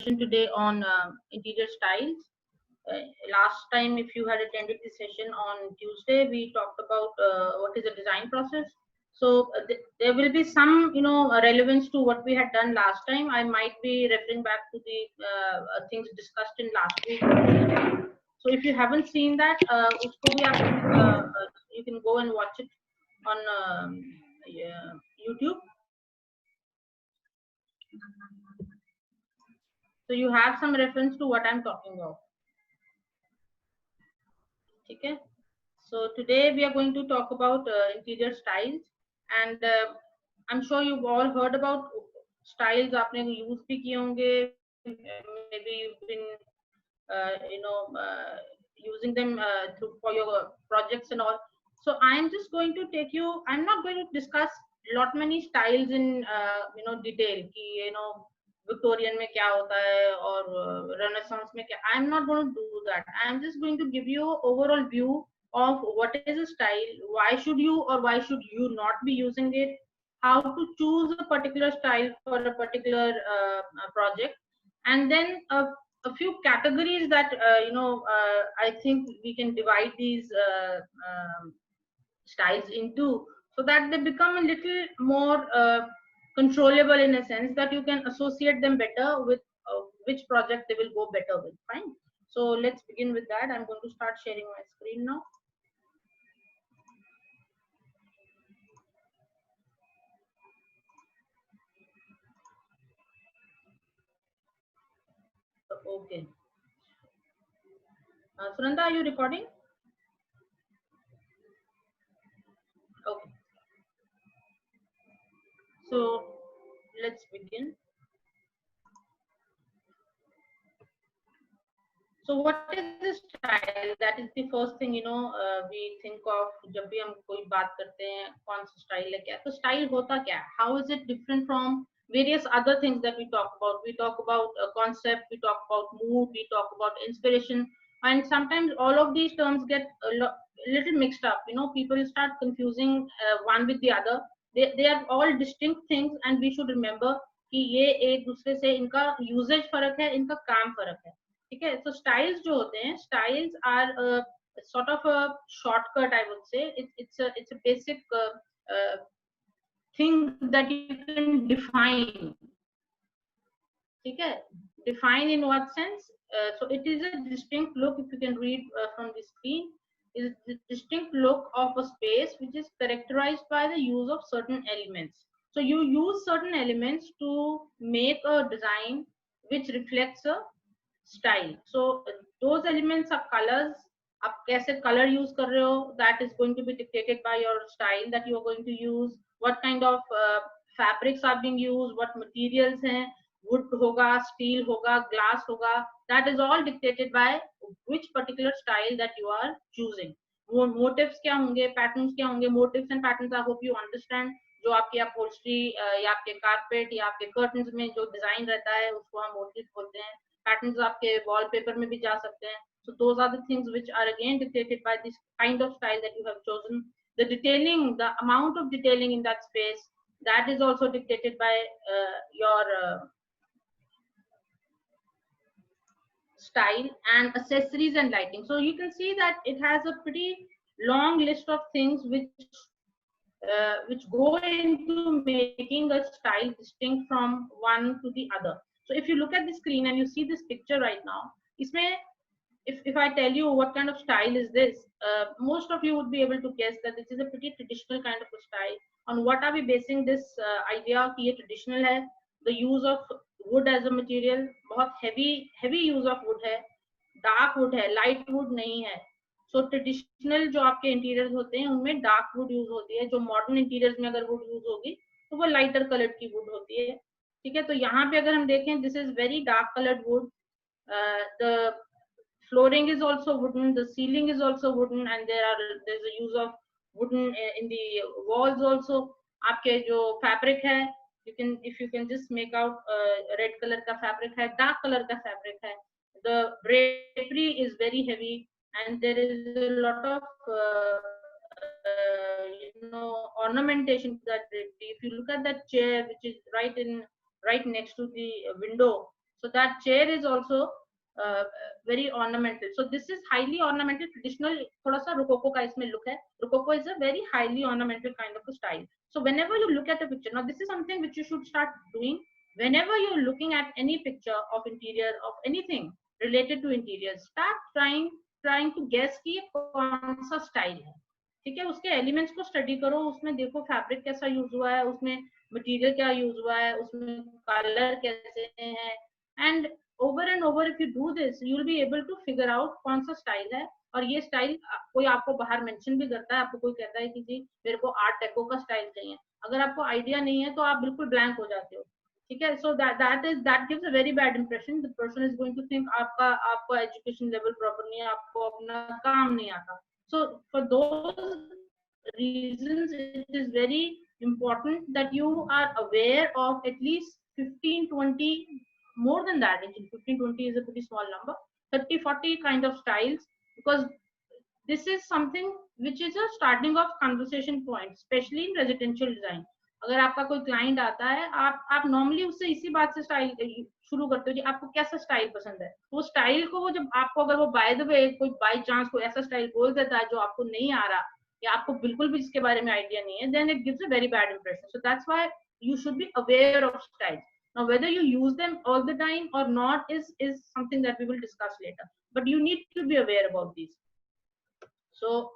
Today on interior styles. Last time, if you had attended the session on Tuesday, we talked about what is the design process. So there will be some, relevance to what we had done last time. I might be referring back to the things discussed in last week. So if you haven't seen that, usko bhi you can go and watch it on YouTube. So you have some reference to what I'm talking about. Okay. So today we are going to talk about interior styles, and I'm sure you've all heard about styles. आपने use भी किए होंगे. Maybe you've been, using them for your projects and all. So I'm just going to take you. I'm not going to discuss lot many styles in detail. कि Victorian में क्या होता है और Renaissance में क्या. I'm not going to do that. I'm just going to give you overall view of what is a style, why should you or why should you not be using it, how to choose a particular style for a particular project, and then a few categories that I think we can divide these styles into, so that they become a little more controllable, in a sense that you can associate them better with which project they will go better with. Fine. So let's begin with that. I'm going to start sharing my screen now. Okay. Sunanda, are you recording? Okay. So let's begin. So what is the style? That is the first thing we think of जब भी हम कोई बात करते हैं कौन सा style है क्या. तो style होता क्या? How is it different from various other things that we talk about? We talk about concept, we talk about mood, we talk about inspiration, and sometimes all of these terms get a little mixed up. People start confusing one with the other. They are all distinct things, and we should remember कि ये एक दूसरे से इनका usage फर्क है, इनका काम फर्क है. ठीक है. So styles जो होते हैं, styles are sort of a shortcut, I would say. It's a basic thing that you can define. ठीक है. Define in what sense? So it is a distinct look, if you can read from the screen, is the distinct look of a space which is characterized by the use of certain elements. So you use certain elements to make a design which reflects a style. So those elements are colors. आप कैसे color use कर रहे हो, that is going to be dictated by your style that you are going to use. What kind of fabrics are being used, what materials हैं, wood होगा, steel होगा, glass होगा. That is all dictated by which particular style that you are choosing. वो motifs क्या होंगे, patterns क्या होंगे. Motifs and patterns I hope you understand. जो आपके upholstery या आपके carpet या आपके curtains में जो design रहता है उसको हम motif बोलते हैं. Patterns आपके wallpaper में भी जा सकते हैं. So those are the things which are again dictated by this kind of style that you have chosen. The detailing, the amount of detailing in that space, that is also dictated by your style, and accessories and lighting. So you can see that it has a pretty long list of things which go into making a style distinct from one to the other. So if you look at the screen and you see this picture right now, इसमें if I tell you what kind of style is this, most of you would be able to guess that this is a pretty traditional kind of a style. On what are we basing this idea कि ये traditional है? The use of wood as a material, बहुत heavy use of wood है, dark wood है, light wood नहीं है. So traditional जो आपके इंटीरियर्स होते हैं उनमें डार्क वुड यूज होती है. जो मॉडर्न इंटीरियर्स में अगर वुड यूज होगी तो वो लाइटर कलर्ड की वुड होती है. ठीक है. तो यहाँ पे अगर हम देखें, this is very dark coloured would. The flooring is also wooden, the ceiling is also wooden, and there's a use of wooden in the walls also. आपके जो fabric है, if you can just make out red color का fabric है, dark color का fabric है. The drapery is very heavy, and there is a lot of ornamentation to that drapery. If you look at that chair which is right next to the window, So that chair is also very ornamental. So this is highly ornamental, traditional, thoda sa rococo ka isme look hai. Rococo is a very highly ornamental kind of a style. So whenever you look at a picture, now this is something which you should start doing whenever you're looking at any picture of interior of anything related to interiors. Start trying to guess कि कौन सा style है. ठीक है, उसके elements को study करो, उसमें देखो फैब्रिक कैसा यूज हुआ है, उसमें मटेरियल क्या यूज हुआ है, उसमें कलर कैसे हैं, and over and over if you do this you will be able to figure out कौन सा स्टाइल है. और ये स्टाइल कोई आपको बाहर मेंशन भी करता है, आपको कोई कहता है कि जी मेरे को आर्ट डेको का स्टाइल चाहिए, अगर आपको आइडिया नहीं है तो आप बिल्कुल ब्लैंक हो जाते हो. ठीक है, so that gives a very bad impression. The person is going to think आपका एजुकेशन लेवल प्रॉपर नहीं है, आपको अपना काम नहीं आता. So for those reasons, it is very important that you are aware of at least 15, 20, more than that. 15, 20 is a pretty small number, 30, 40 kind of styles, because this is something which is a starting of conversation point, especially in residential design. अगर आपका कोई client आता है, आप normally उससे इसी बात से स्टाइल शुरू करते हो कि आपको कैसा स्टाइल पसंद है. वो स्टाइल को वो जब आपको अगर वो बाय द वे कोई बाय चांस कोई ऐसा स्टाइल बोल देता है जो आपको नहीं आ रहा या आपको बिल्कुल भी इसके बारे में आइडिया नहीं है, then it gives a very bad impression. So that's why you should be aware of styles. Now whether you use them all the time or not is something that we will discuss later, but you need to be aware about these. So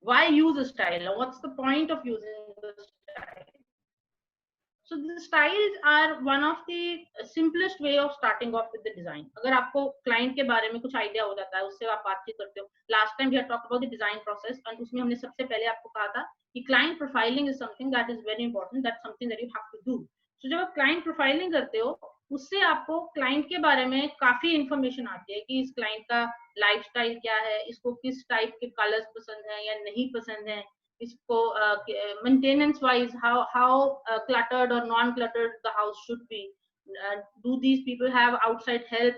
why use a style? What's the point of using the style? So the styles are one of the simplest way of starting off with the design. अगर आपको client के बारे में कुछ idea हो जाता है, उससे आप बातचीत करते हो. Last time we had talked about the design process, and उसमें हमने सबसे पहले आपको कहा था कि client profiling is something that is very important. That's something that you have to do. So जब आप client profiling करते हो, उससे आपको client के बारे में काफी information आती है कि इस client का lifestyle क्या है, इसको किस type के colors पसंद है या नहीं पसंद है, इसको maintenance wise how cluttered or non cluttered the house should be. Do these people have outside help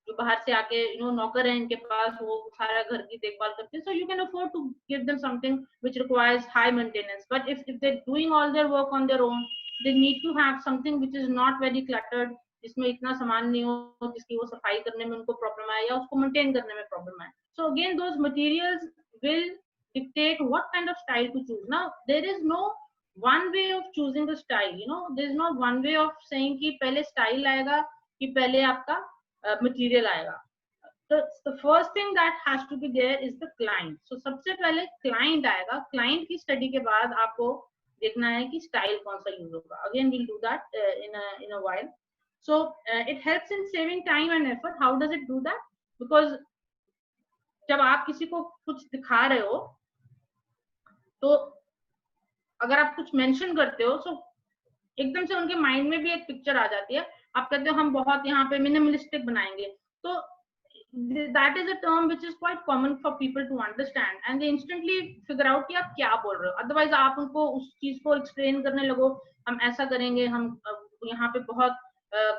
जो बाहर से आके नौकर है इनके पास, वो सारा घर की देखभाल करते हैं. So you can afford to give them something which requires high maintenance. But if they're doing all their work on their own, they need to have something which is not very cluttered, जिसमें इतना सामान नहीं हो जिसकी वो सफाई करने में उनको प्रॉब्लम आए या उसको मेंटेन करने में प्रॉब्लम आए. So again those materials will dictate what kind of style to choose. Now there is no one way of choosing the style. There is not one way of saying कि पहले style आएगा कि पहले आपका material आएगा. The first thing that has to be there is the client. So सबसे पहले client आएगा. Client की study के बाद आपको देखना है कि style कौन सा use होगा. Again we'll do that in a while. So it helps in saving time and effort. How does it do that? Because जब आप किसी को कुछ दिखा रहे हो तो अगर आप कुछ मेंशन करते हो तो एकदम से उनके माइंड में भी एक पिक्चर आ जाती है. आप कहते हो हम बहुत यहाँ पे मिनिमलिस्टिक बनाएंगे, तो that is a term which is quite common for people to understand and they instantly figure out कि आप क्या बोल रहे हो. Otherwise आप उनको उस चीज को एक्सप्लेन करने लगो, हम ऐसा करेंगे, हम यहाँ पे बहुत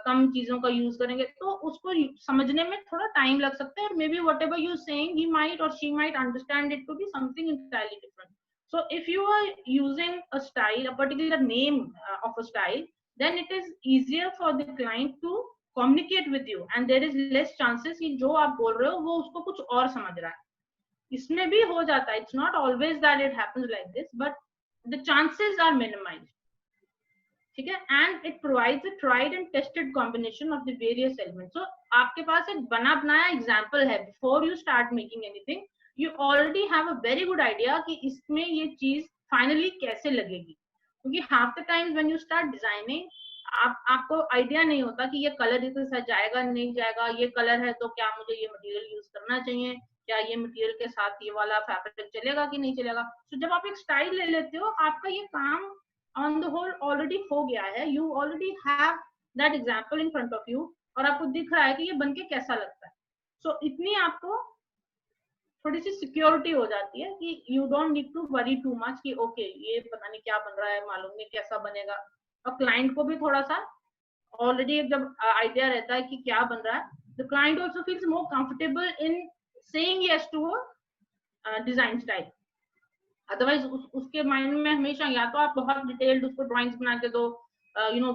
कम चीजों का यूज करेंगे, तो उसको समझने में थोड़ा टाइम लग सकता है. और may be whatever you saying he might or she might understand it to be something entirely different. So if you are using a style, a particular name of a style, then it is easier for the client to communicate with you and there is less chances कि जो आप बोल रहे हो वो उसको कुछ और समझ रहा है. इसमें भी हो जाता है. It's not always that it happens like this, but the chances are minimized. ठीक है, and it provides a tried and tested combination of the various elements. So आपके पास एक बना बनाया example है. Before you start making anything, you already have a very good idea कि इसमें ये चीज finally कैसे लगेगी. क्योंकि half the times when you start designing, आपको आइडिया नहीं होता कि ये कलर इसके साथ जाएगा नहीं जाएगा, ये कलर है तो क्या मुझे ये मटेरियल यूज करना चाहिए, क्या ये मटेरियल के साथ ये वाला फैब्रिक चलेगा कि नहीं चलेगा. तो जब आप एक स्टाइल ले लेते हो, आपका ये काम on the whole already हो गया है. You already have that example in front of you और आपको दिख रहा है कि ये बनके कैसा लगता है. So इतनी आपको थोड़ी सी सिक्योरिटी हो जाती है कि you don't need to worry too much कि okay ये पता नहीं क्या बन रहा है, मालूम नहीं कैसा बनेगा. और क्लाइंट को भी थोड़ा सा ऑलरेडी जब आइडिया रहता है कि क्या बन रहा है, the client also feels more comfortable in saying yes to a design style. Otherwise उसके माइंड में हमेशा या तो आप बहुत डिटेल्ड उसको ड्राइंग्स बना के दो,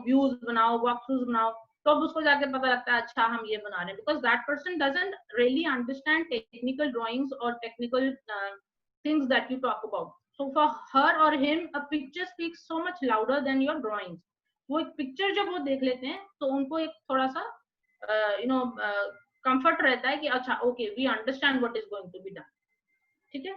व्यूज बनाओ, वॉक थ्रूज बनाओ, तो अब उसको जाके पता लगता है अच्छा हम ये बना रहे हैं, because that person doesn't really understand technical drawings और technical things that you talk about. So for her or him a picture speaks so much louder than your drawings. वो एक पिक्चर जब वो देख लेते हैं तो उनको एक थोड़ा सा कंफर्ट रहता है कि अच्छा okay we understand what is going to be done. ठीक है.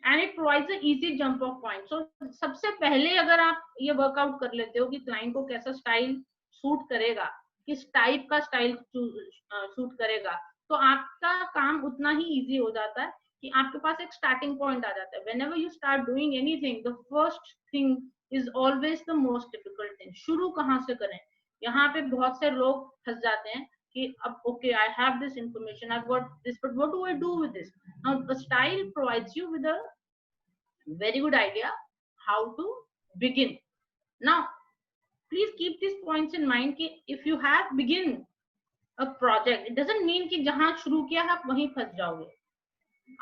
And it provides a easy jump off point. So सबसे पहले अगर आप ये वर्कआउट कर लेते हो कि क्लाइंट को कैसा स्टाइल सूट करेगा, किस टाइप का स्टाइल सूट करेगा, तो आपका काम उतना ही इजी हो जाता है कि आपके पास एक स्टार्टिंग पॉइंट आ जाता है. Whenever you start doing anything, the first thing is always the most difficult thing. शुरू कहाँ से करें, यहाँ पे बहुत से लोग फंस जाते हैं कि अब okay I have this information, I got this, but what do I do with this. Now the style provides you with a very good idea how to begin. Now please keep these points in mind कि if you have begin a project, it doesn't mean कि जहां शुरू किया है आप वहीं फंस जाओगे.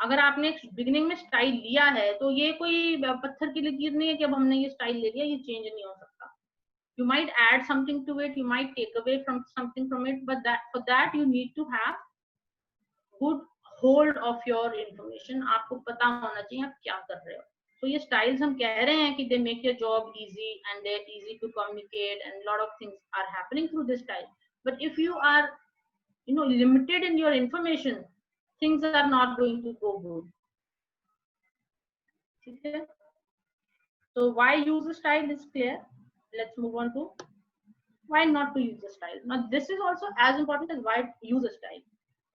अगर आपने बिगिनिंग में स्टाइल लिया है तो ये कोई पत्थर की लकीर नहीं है कि अब हमने ये स्टाइल ले लिया, ये चेंज नहीं हो सकता. You might add something to it, you might take away from something from it, but that for that you need to have good hold of your information. आपको पता होना चाहिए आप क्या कर रहे हो. तो ये स्टाइल्स हम कह रहे हैं कि they make your job easy and they easy to communicate and lot of things are happening through this style. But if you are limited in your information, things are not going to go good. ठीक है. So why use a style is clear. Let's move on to why not to use a style. Now this is also as important as why use a style,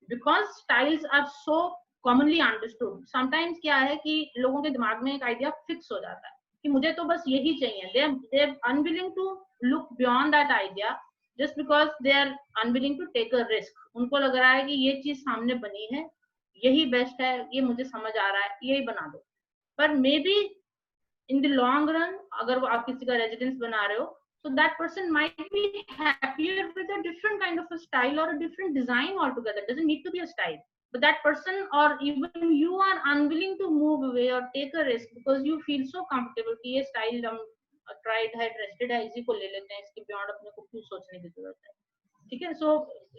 because styles are so commonly understood. Sometimes क्या है कि लोगों के दिमाग में एक idea fix हो जाता है कि मुझे तो बस यही चाहिए. they are unwilling to look beyond that idea just because they are unwilling to take a risk. उनको लग रहा है कि ये चीज सामने बनी है, यही बेस्ट है, ये मुझे समझ आ रहा है, यही बना दो. पर may be in the long run अगर वो आप किसी का रेजिडेंस बना रहे हो, so that person might be happier with a different kind of a style or a different design altogether. It doesn't need to be a style, but that person or even you are unwilling to move away or take a risk because you feel so comfortable कि ये style हम tried है, trusted है, इसी को ले लेते हैं, इसके beyond अपने को क्यों सोचने की जरूरत है. ठीक है. So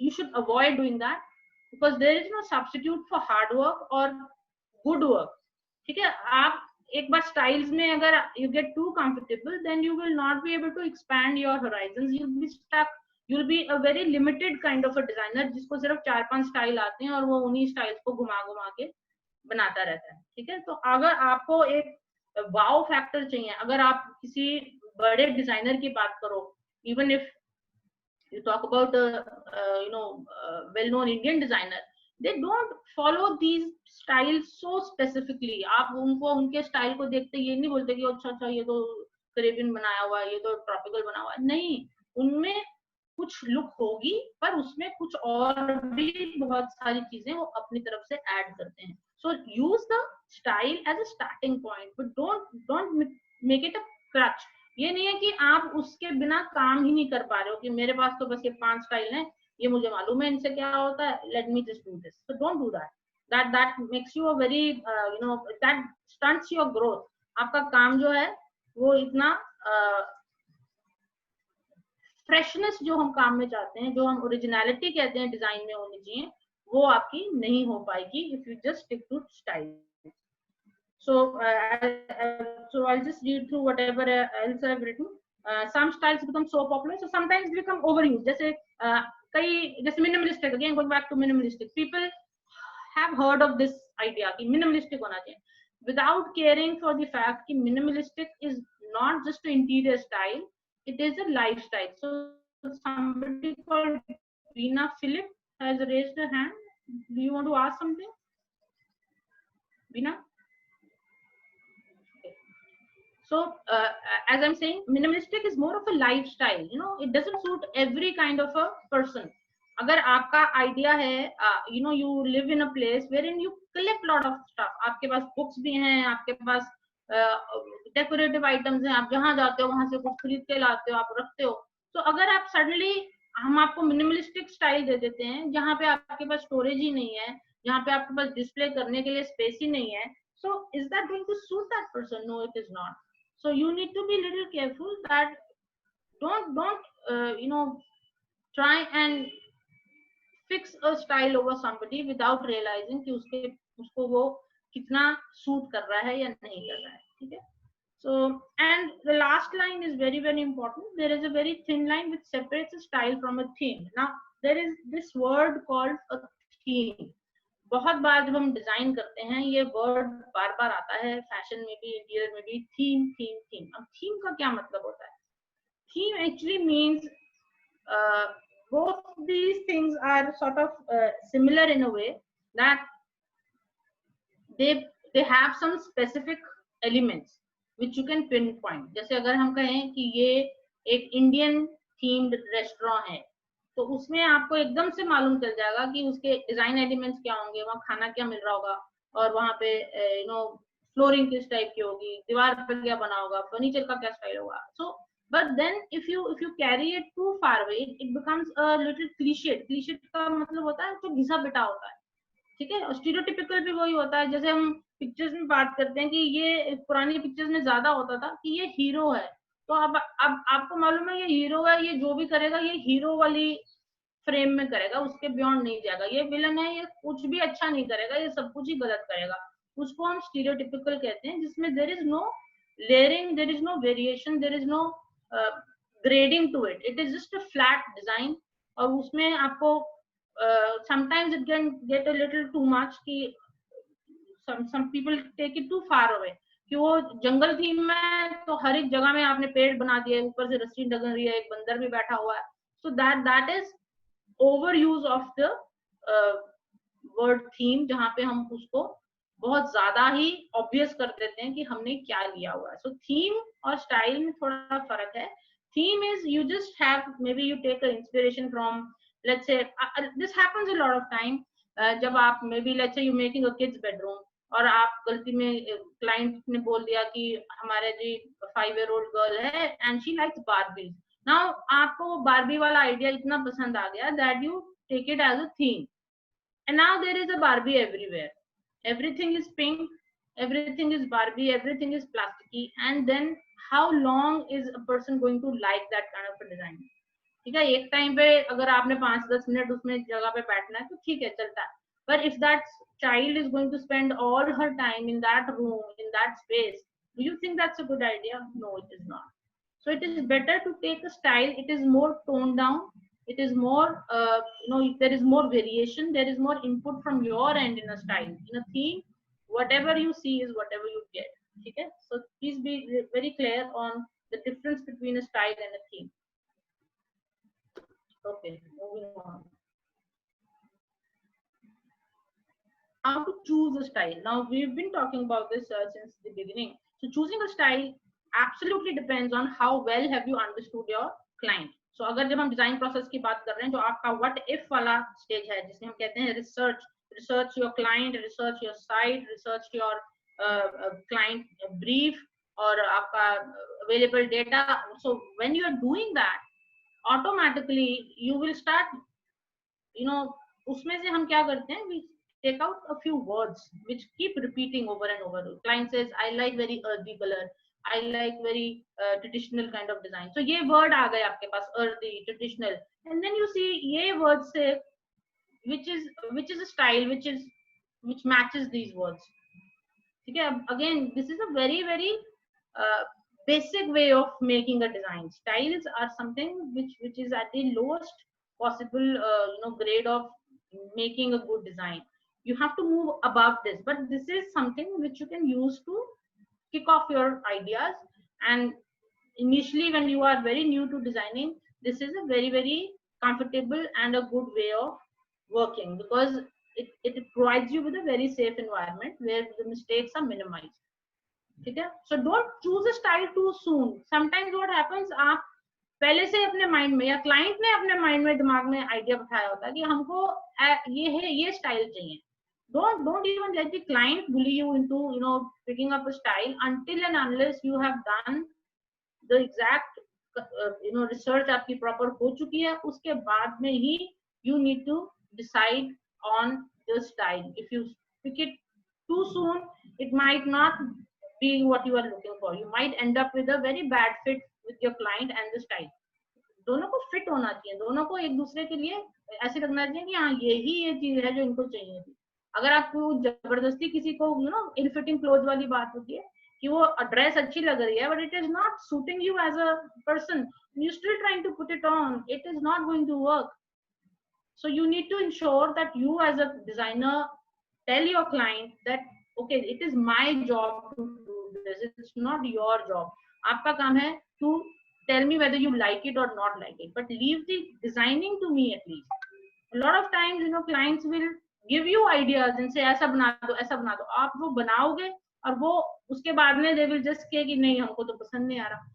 you should avoid doing that because there is no substitute for hard work or good work. ठीक है. आप एक बार स्टाइल्स में अगर you get too comfortable, then you will not be able to expand your horizons. You will be stuck, you will be a very limited kind of a designer जिसको सिर्फ 4-5 style आते हैं और वो उन्हीं स्टाइल्स को घुमा घुमा के बनाता रहता है. ठीक है. तो अगर आपको एक वाओ फैक्टर चाहिए, अगर आप किसी बड़े डिजाइनर की बात करो, even if you talk about well-known Indian designer, they don't follow these styles so specifically. आप उनको उनके स्टाइल को देखते ये नहीं बोलते कि अच्छा अच्छा ये तो करेबियन बनाया हुआ है, ये तो ट्रॉपिकल बना हुआ है. नहीं, उनमें कुछ लुक होगी पर उसमें कुछ और भी बहुत सारी चीजें वो अपनी तरफ से ऐड करते हैं. So use the style as a starting point, but don't make it a crutch. ये नहीं है कि आप उसके बिना काम ही नहीं कर पा रहे हो कि मेरे पास तो बस ये 5 स्टाइल हैं, ये मुझे मालूम है इनसे क्या होता है, let me just do this. So don't do that. That makes you a very that stunts your growth. आपका काम जो है वो इतना फ्रेशनेस जो हम काम में चाहते हैं, जो हम ओरिजिनलिटी कहते हैं डिजाइन में होनी चाहिए, वो आपकी नहीं हो पाएगी if you just stick to style. So I'll just read through whatever else I've written. Some styles become so popular, so sometimes they become overused. जैसे minimalistic, again going back to minimalistic, people have heard of this idea कि minimalistic होना चाहिए, without caring for the fact कि minimalistic is not just an interior style, it is a lifestyle. So somebody called Veena Philip has raised her hand. Do you want to ask something, Veena? So as I'm saying, minimalistic is more of a lifestyle. It doesn't suit every kind of a person. अगर आपका idea है, you live in a place wherein you collect lot of stuff, आपके पास books भी हैं, आपके पास decorative items हैं, आप जहाँ जाते हो वहां से कुछ खरीद के लाते हो, आप रखते हो. तो अगर आप सडनली हम आपको मिनिमलिस्टिक स्टाइल दे देते हैं जहाँ पे आपके पास स्टोरेज ही नहीं है, जहाँ पे आपके पास डिस्प्ले करने के लिए स्पेस ही नहीं है, so is that going to suit that person? No, it is not. So you need to be a little careful that don't try and fix a style over somebody without realizing कि उसको वो कितना suit कर रहा है या नहीं कर रहा है. ठीक है. So, and the last line is very, very important. There is a very thin line which separates a style from a theme. Now, there is this word called a theme. बहुत बार जब हम डिजाइन करते हैं ये word बार बार आता है, fashion में भी, इंटीरियर में भी, थीम थीम थीम. अब थीम का क्या मतलब होता है? Theme actually means both these things are sort of similar in a way that they have some specific elements which you can pinpoint. जैसे अगर हम कहें कि ये एक इंडियन थीम्ड रेस्टोरेंट है, तो उसमें आपको एकदम से मालूम चल जाएगा कि उसके डिजाइन एलिमेंट्स क्या होंगे, वहाँ खाना क्या मिल रहा होगा, और वहाँ पे फ्लोरिंग किस टाइप की होगी, दीवार पर क्या बना होगा, फर्नीचर का क्या स्टाइल होगा. सो but then if you carry it too far away, it becomes a little cliched. Cliched का मतलब होता है जो घिसा पिटा होता है. ठीक है. और स्टीरियोटिपिकल भी वही होता है. जैसे हम पिक्चर्स में बात करते हैं कि ये पुरानी पिक्चर्स में ज्यादा होता था कि ये हीरो है, तो अब आपको मालूम है ये हीरो है, ये जो भी करेगा ये हीरो वाली फ्रेम में करेगा, उसके बियॉन्ड नहीं जाएगा. ये विलन है, ये कुछ भी अच्छा नहीं करेगा, ये सब कुछ ही गलत करेगा. उसको हम स्टीरियोटिपिकल कहते हैं, जिसमें there is no layering, there is no variation, there is no grading to it. It is just a flat design. और उसमें आपको sometimes it can get a little too much कि some people take it too far away कि वो जंगल theme में तो हर एक जगह में आपने पेड़ बना दिए, ऊपर से रस्सी लग रही है, एक बंदर भी बैठा हुआ है. so that is overuse of the word theme, जहाँ पे हम उसको बहुत ज्यादा ही ऑब्वियस कर देते हैं कि हमने क्या लिया हुआ है. so theme और स्टाइल में थोड़ा फर्क है. theme is you just have, maybe you take an inspiration from, let's say this happens a lot of time. जब आप maybe let's say you making a kids bedroom और आप गलती में क्लाइंट ने बोल दिया कि हमारे जी 5-year-old गर्ल है and she likes Barbies. now आपको वो बारबी वाला आइडिया इतना पसंद आ गया that you take it as a theme, and now there is a Barbie everywhere. Everything is pink, everything is Barbie, everything is plasticky, and then how long is a person going to like that kind of a design? ठीक है. एक time पे अगर आपने 5-10 minute उसमें जगह पे बैठना है तो ठीक है, चलता है. but if that child is going to spend all her time in that room, in that space, do you think that's a good idea? No, it is not. so it is better to take a style, it is more toned down, it is more there is more variation, there is more input from your end in a style. In a theme, whatever you see is whatever you get. Okay, so please be very clear on the difference between a style and a theme. Okay, moving on. How to choose a style. Now we've been talking about this since the beginning. So choosing a style absolutely depends on how well have you understood your client. So अगर जब हम design process की बात कर रहे हैं, जो आपका व्हाट इफ वाला स्टेज है, जिसमें हम कहते हैं research your client, research your site, research your client brief और आपका available data. so when you are doing that, automatically you will start, उसमें से हम क्या करते हैं, we take out a few words which keep repeating over and over. Client says I like very earthy color, I like very traditional kind of design. so ये word आ गए आपके पास, earthy, traditional, and then you see ये word से which is a style which matches these words. ठीक है. again, this is a very very basic way of making a design. Styles are something which is at the lowest possible grade of making a good design. You have to move above this, but this is something which you can use to kick off your ideas. and initially when you are very new to designing, this is a very very comfortable and a good way of working, because it provides you with a very safe environment where the mistakes are minimized. ठीक है. so don't choose a style too soon. sometimes what happens, आप पहले से अपने mind में या client ने अपने माइंड में दिमाग में आइडिया बैठाया होता है कि हमको ये है, ये स्टाइल चाहिए. don't even let the client bully you into picking up a style until and unless you have done the exact research आपकी प्रॉपर हो चुकी है. उसके बाद में ही you need to decide on the style. if you pick it too soon, it might not be what you are looking for. You might end up with a very bad fit with your client and the style. दोनों को fit होना चाहिए, दोनों को एक दूसरे के लिए ऐसे लगना चाहिए कि हाँ यही ये चीज है जो इनको चाहिए थी। अगर आपको जबरदस्ती किसी को इन फिटिंग क्लोथ वाली बात होती है कि वो ड्रेस अच्छी लग रही है but it is not suiting you as a person, you still trying to put it on, it is not going to work. So you need to ensure that you as a designer tell your client that okay, it is my job to do this, it's not your job. आपका काम है to tell me whether you like it or not like it, but leave the designing to me at least. A lot of times clients will give you ideas and say ऐसा बना दो ऐसा बना दो, आप वो बनाओगे और वो उसके बाद में they will just say कि नहीं हमको तो पसंद नहीं आ रहा.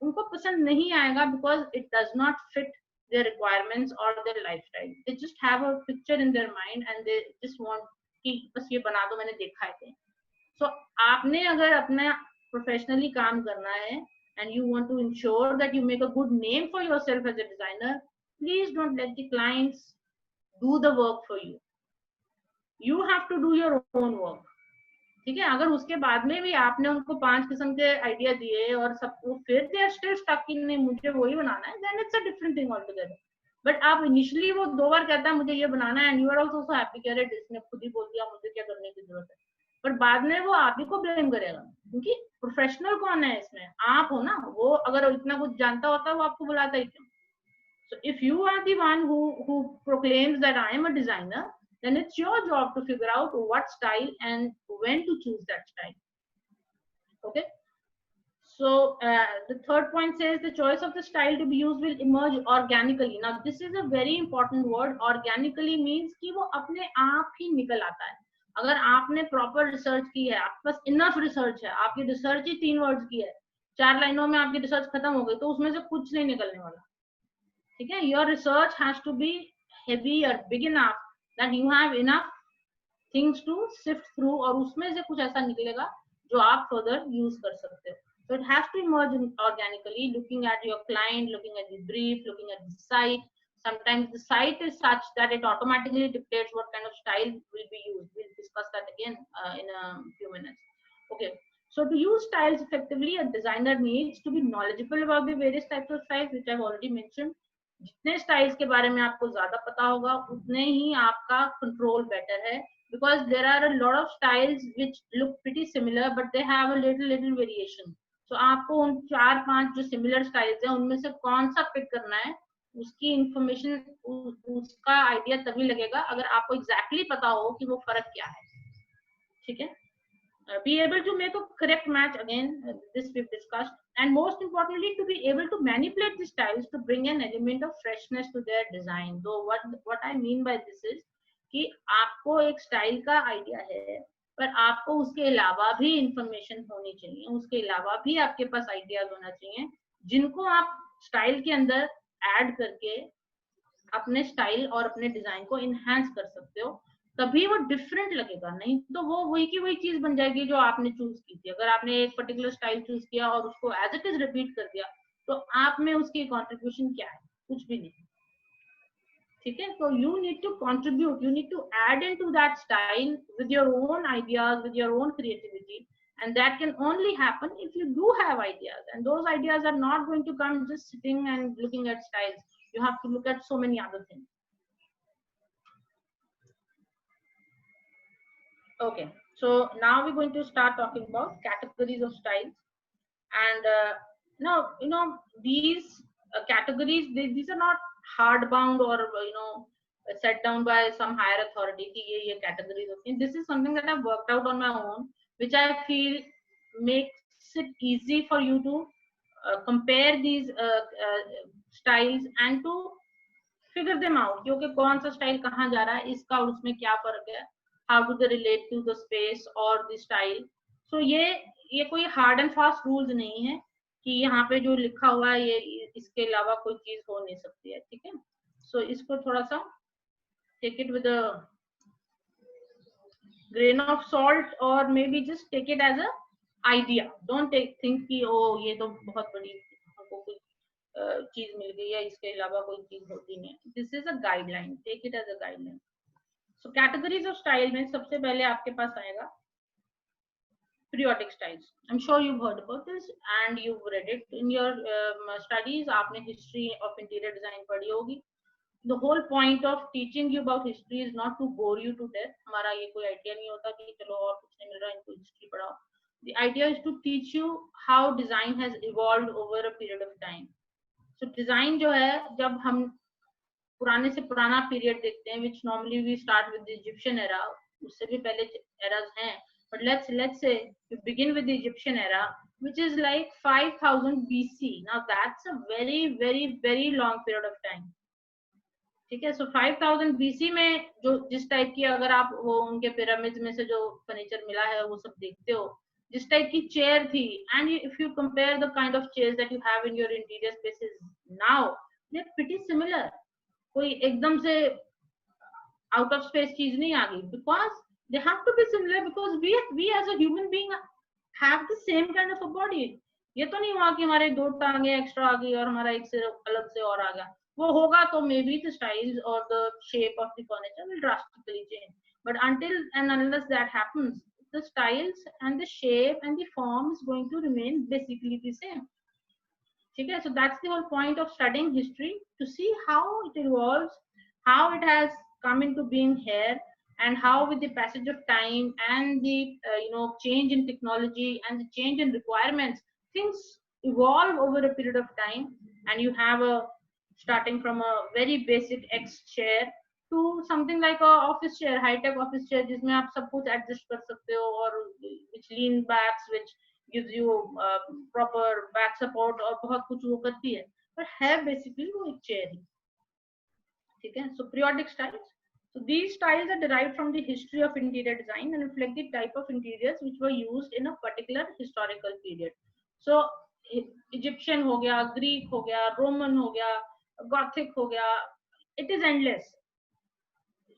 उनको पसंद नहीं आएगा because it does not fit their requirements or their lifestyle. They just have a picture in their mind and they just want कि बस ये बना दो मैंने देखा है कहीं. So आपने अगर अपना professionally काम करना है and you want to ensure that you make a good name for yourself as a designer, please don't let the clients do the work for you. You have to do your own work. ठीक है. अगर उसके बाद में भी आपने उनको 5 किस्म के आइडिया दिए और सब वो फिर दे आर स्टिल स्टक कि नहीं मुझे वही बनाना है, then it's a different thing all together. But आप इनिशियली वो 2 बार कहता है मुझे ये बनाना है and you are also so happy कि अरे इसने खुद ही बोल दिया मुझे क्या करने की जरूरत है, पर बाद में वो आप ही को ब्लेम करेगा क्योंकि प्रोफेशनल कौन है इसमें, आप हो ना. वो अगर इतना कुछ जानता होता वो आपको बुलाता ही क्यों. So if you are the one who proclaims that I am a designer, then it's your job to figure out what style and when to choose that style. Okay. So the third point says the choice of the style to be used will emerge organically. Now this is a very important word. Organically means कि वो अपने आप ही निकल आता है. अगर आपने proper research की है, आपके पास इनफ रिसर्च है, आपकी रिसर्च ही 3 वर्ड्स की है, 4 लाइनों में आपकी रिसर्च खत्म हो गई, तो उसमें से कुछ नहीं निकलने वाला. ठीक है. Your research has to be heavy or big enough that you have enough things to sift through और उसमें से कुछ ऐसा निकलेगा जो आप further use कर सकते हो. So it has to emerge organically, looking at your client, looking at the brief, looking at the site. Sometimes the site is such that it automatically dictates what kind of style will be used. We'll discuss that again in a few minutes. Okay. So to use styles effectively, a designer needs to be knowledgeable about the various types of styles, which I've already mentioned. जितने styles के बारे में आपको ज्यादा पता होगा उतने ही आपका कंट्रोल बेटर है, because there are a lot of styles which look pretty similar but they have a little variation. So आपको उन 4-5 जो सिमिलर स्टाइल्स हैं उनमें से कौन सा पिक करना है उसकी इंफॉर्मेशन उसका आइडिया तभी लगेगा अगर आपको एग्जैक्टली पता हो कि वो फर्क क्या है. ठीक है. Be able to make a correct match again, this we've discussed, and most importantly to be able to manipulate the styles to bring an element of freshness to their design. So what I mean by this is कि आपको एक style का idea है पर आपको उसके अलावा भी इंफॉर्मेशन होनी चाहिए, उसके अलावा भी आपके पास आइडियाज होना चाहिए जिनको आप स्टाइल के अंदर ऐड करके अपने स्टाइल और अपने डिजाइन को इनहेंस कर सकते हो. तभी वो डिफरेंट लगेगा, नहीं तो वो वही की वही चीज बन जाएगी जो आपने चूज की थी. अगर आपने एक पर्टिकुलर स्टाइल चूज किया और उसको एज इट इज रिपीट कर दिया तो आप में उसकी कंट्रीब्यूशन क्या है, कुछ भी नहीं. ठीक है. so you need to contribute, you need to add into that style with your own ideas, with your own creativity, and that can only happen if you do have ideas, and those ideas are not going to come just sitting and looking at styles. You have to look at so many other things. Okay, so now we're going to start talking about categories of styles. And now these categories, these are not hard bound or set down by some higher authority ki ye categories of things. This is something that I've worked out on my own, which I feel makes it easy for you to compare these styles and to figure them out कि okay कौन सा style कहाँ जा रहा है, इसका और उसमें क्या फर्क है, how do they relate to the space or the style. So ये कोई हार्ड एंड फास्ट रूल्स नहीं है कि यहाँ पे जो लिखा हुआ है ये इसके अलावा कोई चीज हो नहीं सकती है. ठीक है. सो इसको थोड़ा सा take it with a grain of salt और maybe just take it as a idea. Don't think कि ओ ये तो बहुत बड़ी हमको कोई चीज मिल गई है, इसके अलावा कोई चीज होती नहीं है. This is a guideline, take it as a guideline. So categories of style में सबसे पहले आपके पास आएगा periodic styles. I'm sure you've heard about this and you've read it in your studies. आपने history of interior design पढ़ी होगी. The whole point of teaching you about history is not to bore you to death. हमारा ये कोई idea नहीं होता कि चलो और कुछ नहीं मिल रहा इनको history पढ़ाओ. The idea is to teach you how design has evolved over a period of time. So design जो है, जब हम पुराने से पुराना पीरियड देखते हैं, which normally we start with the Egyptian era, उससे भी पहले eras हैं, but let's say you begin with the Egyptian era, which is like 5000 BC. Now that's a very long period of time. ठीक है. सो 5000 BC में जो जिस type की, अगर आप वो उनके पिरामिड में से जो फर्नीचर मिला है वो सब देखते हो, जिस टाइप की चेयर थी, and if you compare the kind of chairs that you have in your interior spaces now, they are pretty similar. कोई एकदम से आउट ऑफ स्पेस चीज नहीं आ गई, because they have to be similar, because we as a human being have the same kind of a body. ये तो नहीं हुआ कि हमारे 2 टांगे एक्स्ट्रा आ गई और हमारा एक से अलग से और आ गया. वो होगा तो maybe the styles or the shape of the furniture will drastically change, but until and unless that happens, the styles and the shape and the form is going to remain basically the same. Okay, so that's the whole point of studying history, to see how it evolves, how it has come into being here, and how with the passage of time and the change in technology and the change in requirements, things evolve over a period of time, and you have a starting from a very basic X chair to something like a office chair, high tech office chair, जिसमें आप सब कुछ adjust कर सकते हो, और which lean backs, which gives you proper back support, और बहुत कुछ वो करती है, but है basically वो एक chair ही. ठीक है. So periodic styles. So these styles are derived from the history of interior design and reflect the type of interiors which were used in a particular historical period. So Egyptian हो गया, Greek हो गया, Roman हो गया, Gothic हो गया, it is endless.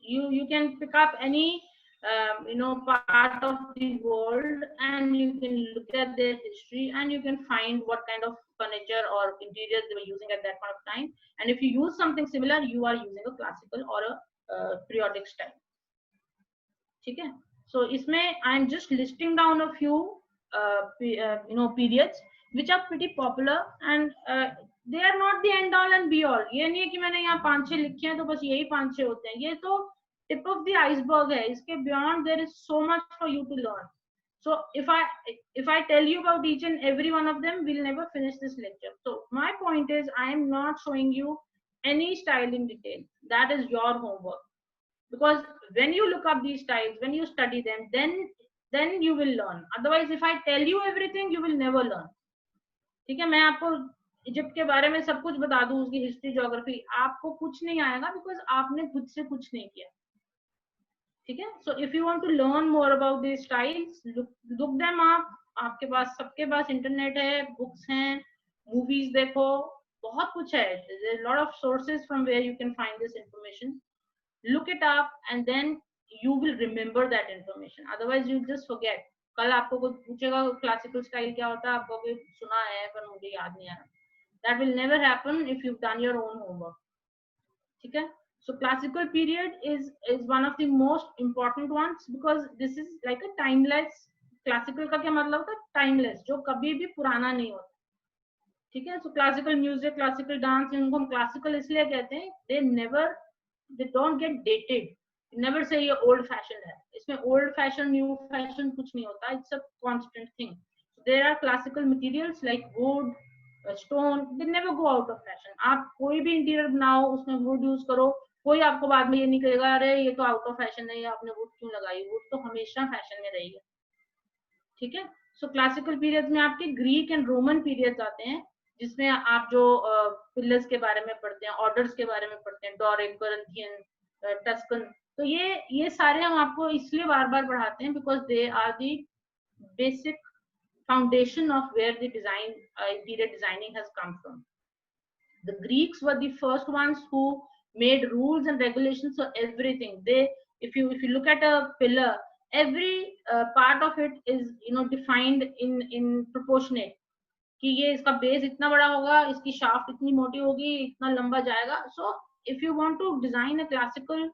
You can pick up any part of the world, and you can look at their history, and you can find what kind of furniture or interiors they were using at that point of time. And if you use something similar, you are using a classical or a periodic style. ठीक है. So इसमें I am just listing down a few periods which are pretty popular, and they are not the end all and be all. ये नहीं है कि मैंने यहाँ 5-6 लिखे हैं तो बस यही 5-6 होते हैं. ये तो tip of the iceberg है. इसके beyond there is so much for you to learn. So if I tell you about each and every one of them, we'll never finish this lecture. So my point is, I am not showing you any style in detail. That is your homework. Because when you look up these styles, when you study them, then you will learn. Otherwise, if I tell you everything, you will never learn. ठीक है. मैं आपको Egypt के बारे में सब कुछ बता दूं, उसकी हिस्ट्री, ज्योग्राफी, आपको कुछ नहीं आएगा, बिकॉज आपने खुद से कुछ नहीं किया. ठीक है. So if you want to learn more about the styles, look them up. आपके पास, सबके पास इंटरनेट है, बुक्स हैं, मूवीज देखो, बहुत कुछ है. There lot of sources from where you can find this information. Look it up, and then you will remember that information. Otherwise you just forget. कल आपको कोई पूछेगा क्लासिकल स्टाइल क्या होता है, आपको कोई सुना है पर मुझे याद नहीं आ रहा. That will never happen if you've done your own homework. ठीक है. So classical period is one of the most important ones, because this is like a timeless. Classical का क्या मतलब होता है? Timeless, जो कभी भी पुराना नहीं होता. ठीक है. So classical music, classical dance, इनको हम classical इसलिए कहते हैं, they don't get dated. You never say ये old fashioned है. इसमें old fashion, new fashion कुछ नहीं होता. It's a constant thing. So there are classical materials like wood, stone. They never go out of fashion. आप कोई भी interior बनाओ, उसमें wood यूज करो, कोई आपको बाद में ये नहीं कहेगा अरे ये तो आउट ऑफ फैशन है, आपने वुड क्यों लगाई. वुड तो हमेशा फैशन में रहेगी. ठीक है. सो क्लासिकल पीरियड्स में आपके ग्रीक एंड रोमन पीरियड्स आते हैं, जिसमें आप जो पिलर्स के बारे में पढ़ते हैं, ऑर्डर्स के बारे में पढ़ते हैं, डोरिक, कोरिंथियन, टस्कन. तो ये सारे हम आपको इसलिए बार बार पढ़ाते हैं because they are the basic foundation of where the design interior designing has come from. The Greeks were the first ones who made rules and regulations for everything. If you look at a pillar, every part of it is defined in proportionate. कि ये इसका base इतना बड़ा होगा, इसकी shaft इतनी मोटी होगी, इतना लंबा जाएगा. So if you want to design a classical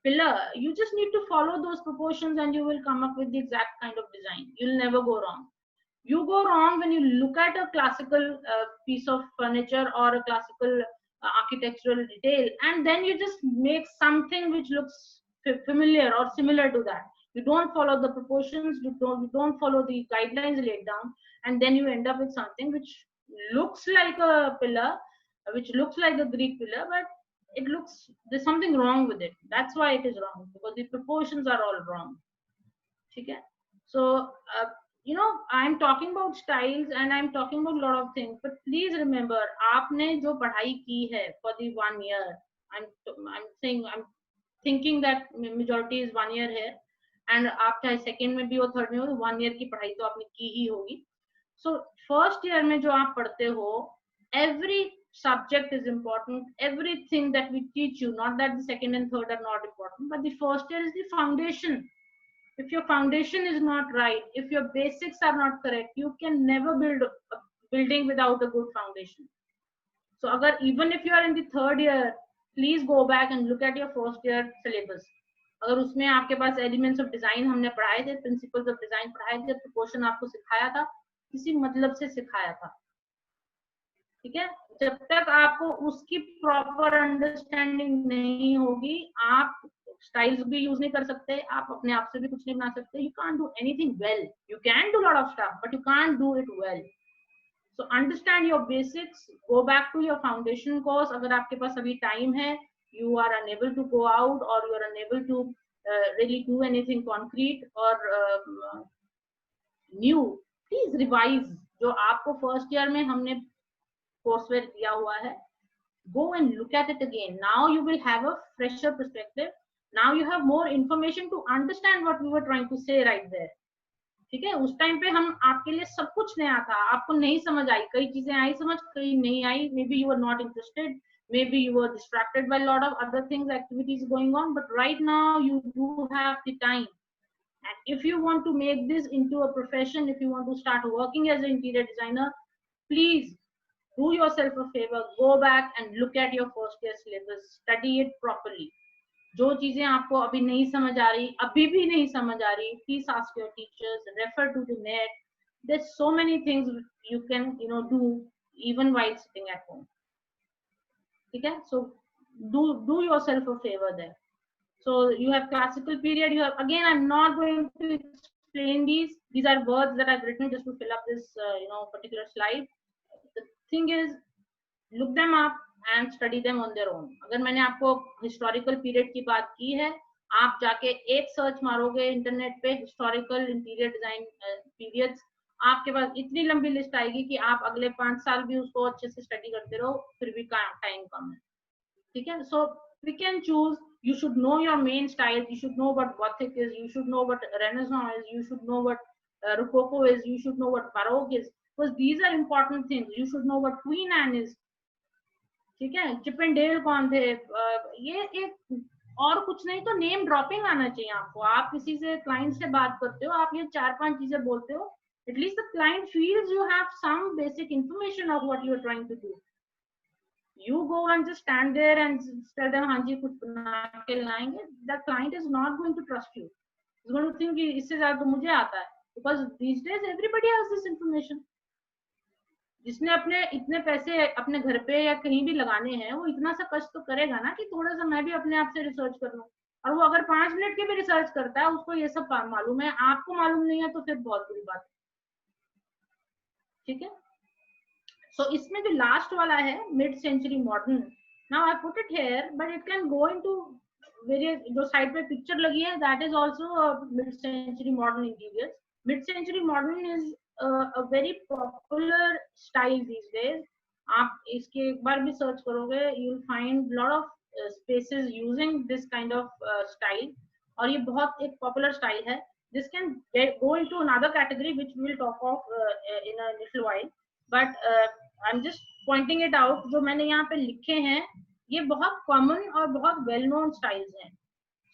pillar, you just need to follow those proportions and you will come up with the exact kind of design. You'll never go wrong. You go wrong when you look at a classical piece of furniture or a classical architectural detail, and then you just make something which looks familiar or similar to that. You don't follow the proportions, you don't follow the guidelines laid down, and then you end up with something which looks like a pillar, which looks like a Greek pillar, but it looks, there's something wrong with it. That's why it is wrong, because the proportions are all wrong. Okay? So I'm talking about styles and I'm talking about a lot of things, but please remember, आपने जो पढ़ाई की है for the 1 year, I'm thinking that majority is 1 year here, and आप चाहे second में भी हो, third में हो, 1 year की पढ़ाई तो आपने की ही होगी. So first year में जो आप पढ़ते हो, every subject is important, everything that we teach you, not that the second and third are not important, but the first year is the foundation. If your foundation is not right, if your basics are not correct, you can never build a building without a good foundation. So agar, even if you are in the third year, please go back and look at your first year syllabus. अगर उसमें आपके पास elements of design हमने पढ़ाए थे, principles of design पढ़ाए थे, proportion आपको सिखाया था, किसी मतलब से सिखाया था. ठीक है, जब तक आपको उसकी प्रॉपर अंडरस्टैंडिंग नहीं होगी, आप स्टाइल्स भी यूज नहीं कर सकते, आप अपने आप से भी कुछ नहीं बना सकते. You can't do anything well. You can do lot of stuff, but you can't do it well. So understand your basics, go back to your foundation course. अगर आपके पास अभी टाइम है, you are unable to go out or you are unable to really do anything concrete or new, please revise जो आपको first year में हमने courseware दिया हुआ है. Go and look at it again. Now you will have a fresher perspective. Now you have more information to understand what we were trying to say right there. ठीक है, उस time पे हम आपके लिए सब कुछ नया था, आपको नहीं समझ आई, कई चीजें आई समझ, कई नहीं आई. Maybe you are not interested, maybe you are distracted by lot of other things, activities going on, but right now you do have the time. And if you want to make this into a profession, if you want to start working as an interior designer, please do yourself a favor, go back and look at your first year syllabus, study it properly. जो चीजें आपको अभी नहीं समझ आ रही, अभी भी नहीं समझ आ रही, please ask your teachers, refer to the net. There's so many things you can do even while sitting at home. ठीक है, so do yourself a favor there. So you have classical period, you have, again, I'm not going to explain these are words that I've written just to fill up this particular slide. The thing is, look them up and study them on their own. अगर मैंने आपको historical period की बात की है, आप जाके एक सर्च मारोगे इंटरनेट पे हिस्टोरिकल इंटीरियर डिजाइन पीरियड्स, आपके पास इतनी लंबी लिस्ट आएगी कि आप अगले 5 साल भी उसको अच्छे से स्टडी करते रहो, फिर भी टाइम कम है. ठीक है, सो we can choose. You should know your main styles, you should know what Gothic is, you should know what Renaissance is, you should know what Rococo is, you should know what Baroque is, because these are important things. You should know what Queen Anne is. ठीक है, चिपेंडेल कौन थे, ये एक, और कुछ नहीं तो नेम ड्रॉपिंग आना चाहिए आपको. आप किसी से क्लाइंट से बात करते हो, आप ये 4-5 चीजें बोलते हो, at least the client feels you have some basic information of what you are trying to do. You go and just stand there and tell them हाँ जी कुछ बना के लाएंगे, the client is not going to trust you. He's going to think कि इससे ज्यादा तो मुझे आता है, because these days everybody has this information. जिसने अपने इतने पैसे अपने घर पे या कहीं भी लगाने हैं, वो इतना सा कष्ट तो करेगा ना कि थोड़ा सा मैं भी अपने आप से रिसर्च कर लूं. और वो अगर 5 मिनट के भी रिसर्च करता है, उसको ये सब मालूम है, आपको मालूम नहीं है, तो फिर बहुत बुरी बात है. ठीक है, so इसमें जो लास्ट वाला है mid century modern, now I put it here, but it can go into various. जो साइड पे पिक्चर लगी है, that is also mid century modern interiors. Mid century modern is a very popular style these days. आप इसके एक बार भी search करोगे, you will find lot of spaces using this kind of style, और ये बहुत एक popular style है. This can go into another category which we will talk of in a little while, but I'm just pointing it out. जो मैंने यहाँ पे लिखे हैं, ये बहुत common और बहुत well known styles हैं.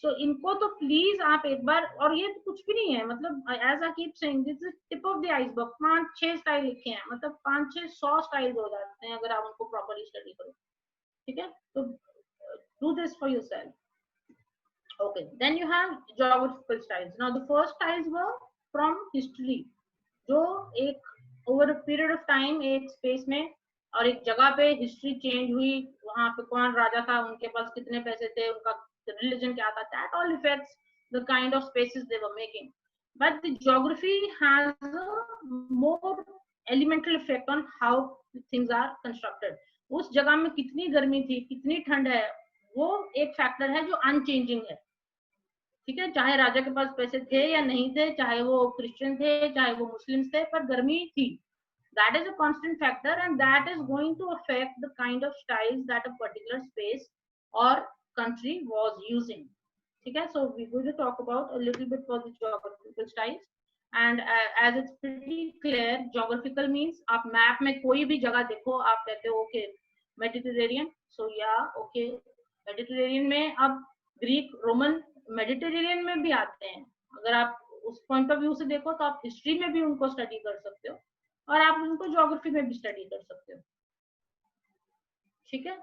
So इनको तो प्लीज आप एक बार, और ये तो कुछ भी नहीं है, मतलब as I keep saying, this is tip of the iceberg. 5-6 style लिखे हैं, मतलब 500-100 स्टाइल्स हो जाते हैं अगर आप उनको प्रॉपर्ली स्टडी करो. ठीक है, तो do this for yourself. Okay, then you have geographical styles. Now the first styles were from history, जो एक over a period of time एक स्पेस में और एक जगह पे हिस्ट्री चेंज हुई, वहां पे कौन राजा था, उनके पास कितने पैसे थे, उनका रिलीजन क्या था, that all effects the kind of spaces they were making. But the geography has a more elemental effect on how things are constructed. उस जगह में कितनी गर्मी थी, कितनी ठंड है, वो एक फैक्टर है जो अनचेंजिंग है. ठीक है, चाहे राजा के पास पैसे थे या नहीं थे, चाहे वो क्रिश्चियन थे, चाहे वो मुस्लिम्स थे, पर गर्मी थी. That is a constant factor, and that is going to affect the kind of styles that a particular space or country was using. ठीक है, so we're going to talk about a little bit for the geographical styles. And as it's pretty clear, geographical means आप map में कोई भी जगह देखो, आप कहते हो ओके मेडिटेरेनियन, सो या ओके मेडिटेरेनियन में अब ग्रीक रोमन मेडिटेरेनियन में भी आते हैं. अगर आप उस पॉइंट ऑफ व्यू से देखो तो आप हिस्ट्री में भी उनको स्टडी कर सकते हो और आप उनको ज्योग्राफी में भी स्टडी कर सकते हो. ठीक है,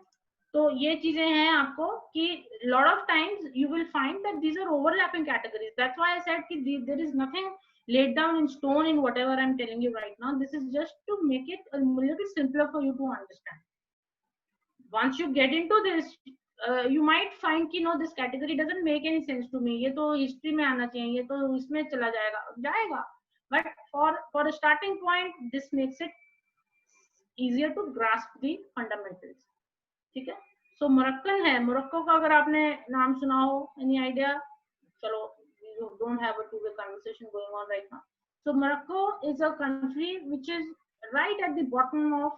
तो ये चीजें हैं आपको कि lot of times you will find that these are overlapping categories. That's why I said कि there is nothing laid down in stone in whatever I'm telling you right now. This is just to make it a little simpler for you to understand. Once you get into this, you might find कि no, this category doesn't make any sense to me. ये तो history में आना चाहिए, ये तो इसमें चला जाएगा. But for a starting point, this makes it easier to grasp the fundamentals. ठीक है, so मोरक्कन है. मोरक्को का अगर आपने नाम सुना हो, any idea? चलो, we don't have a two-way conversation going on right now. So Morocco is a country which is right at the bottom of,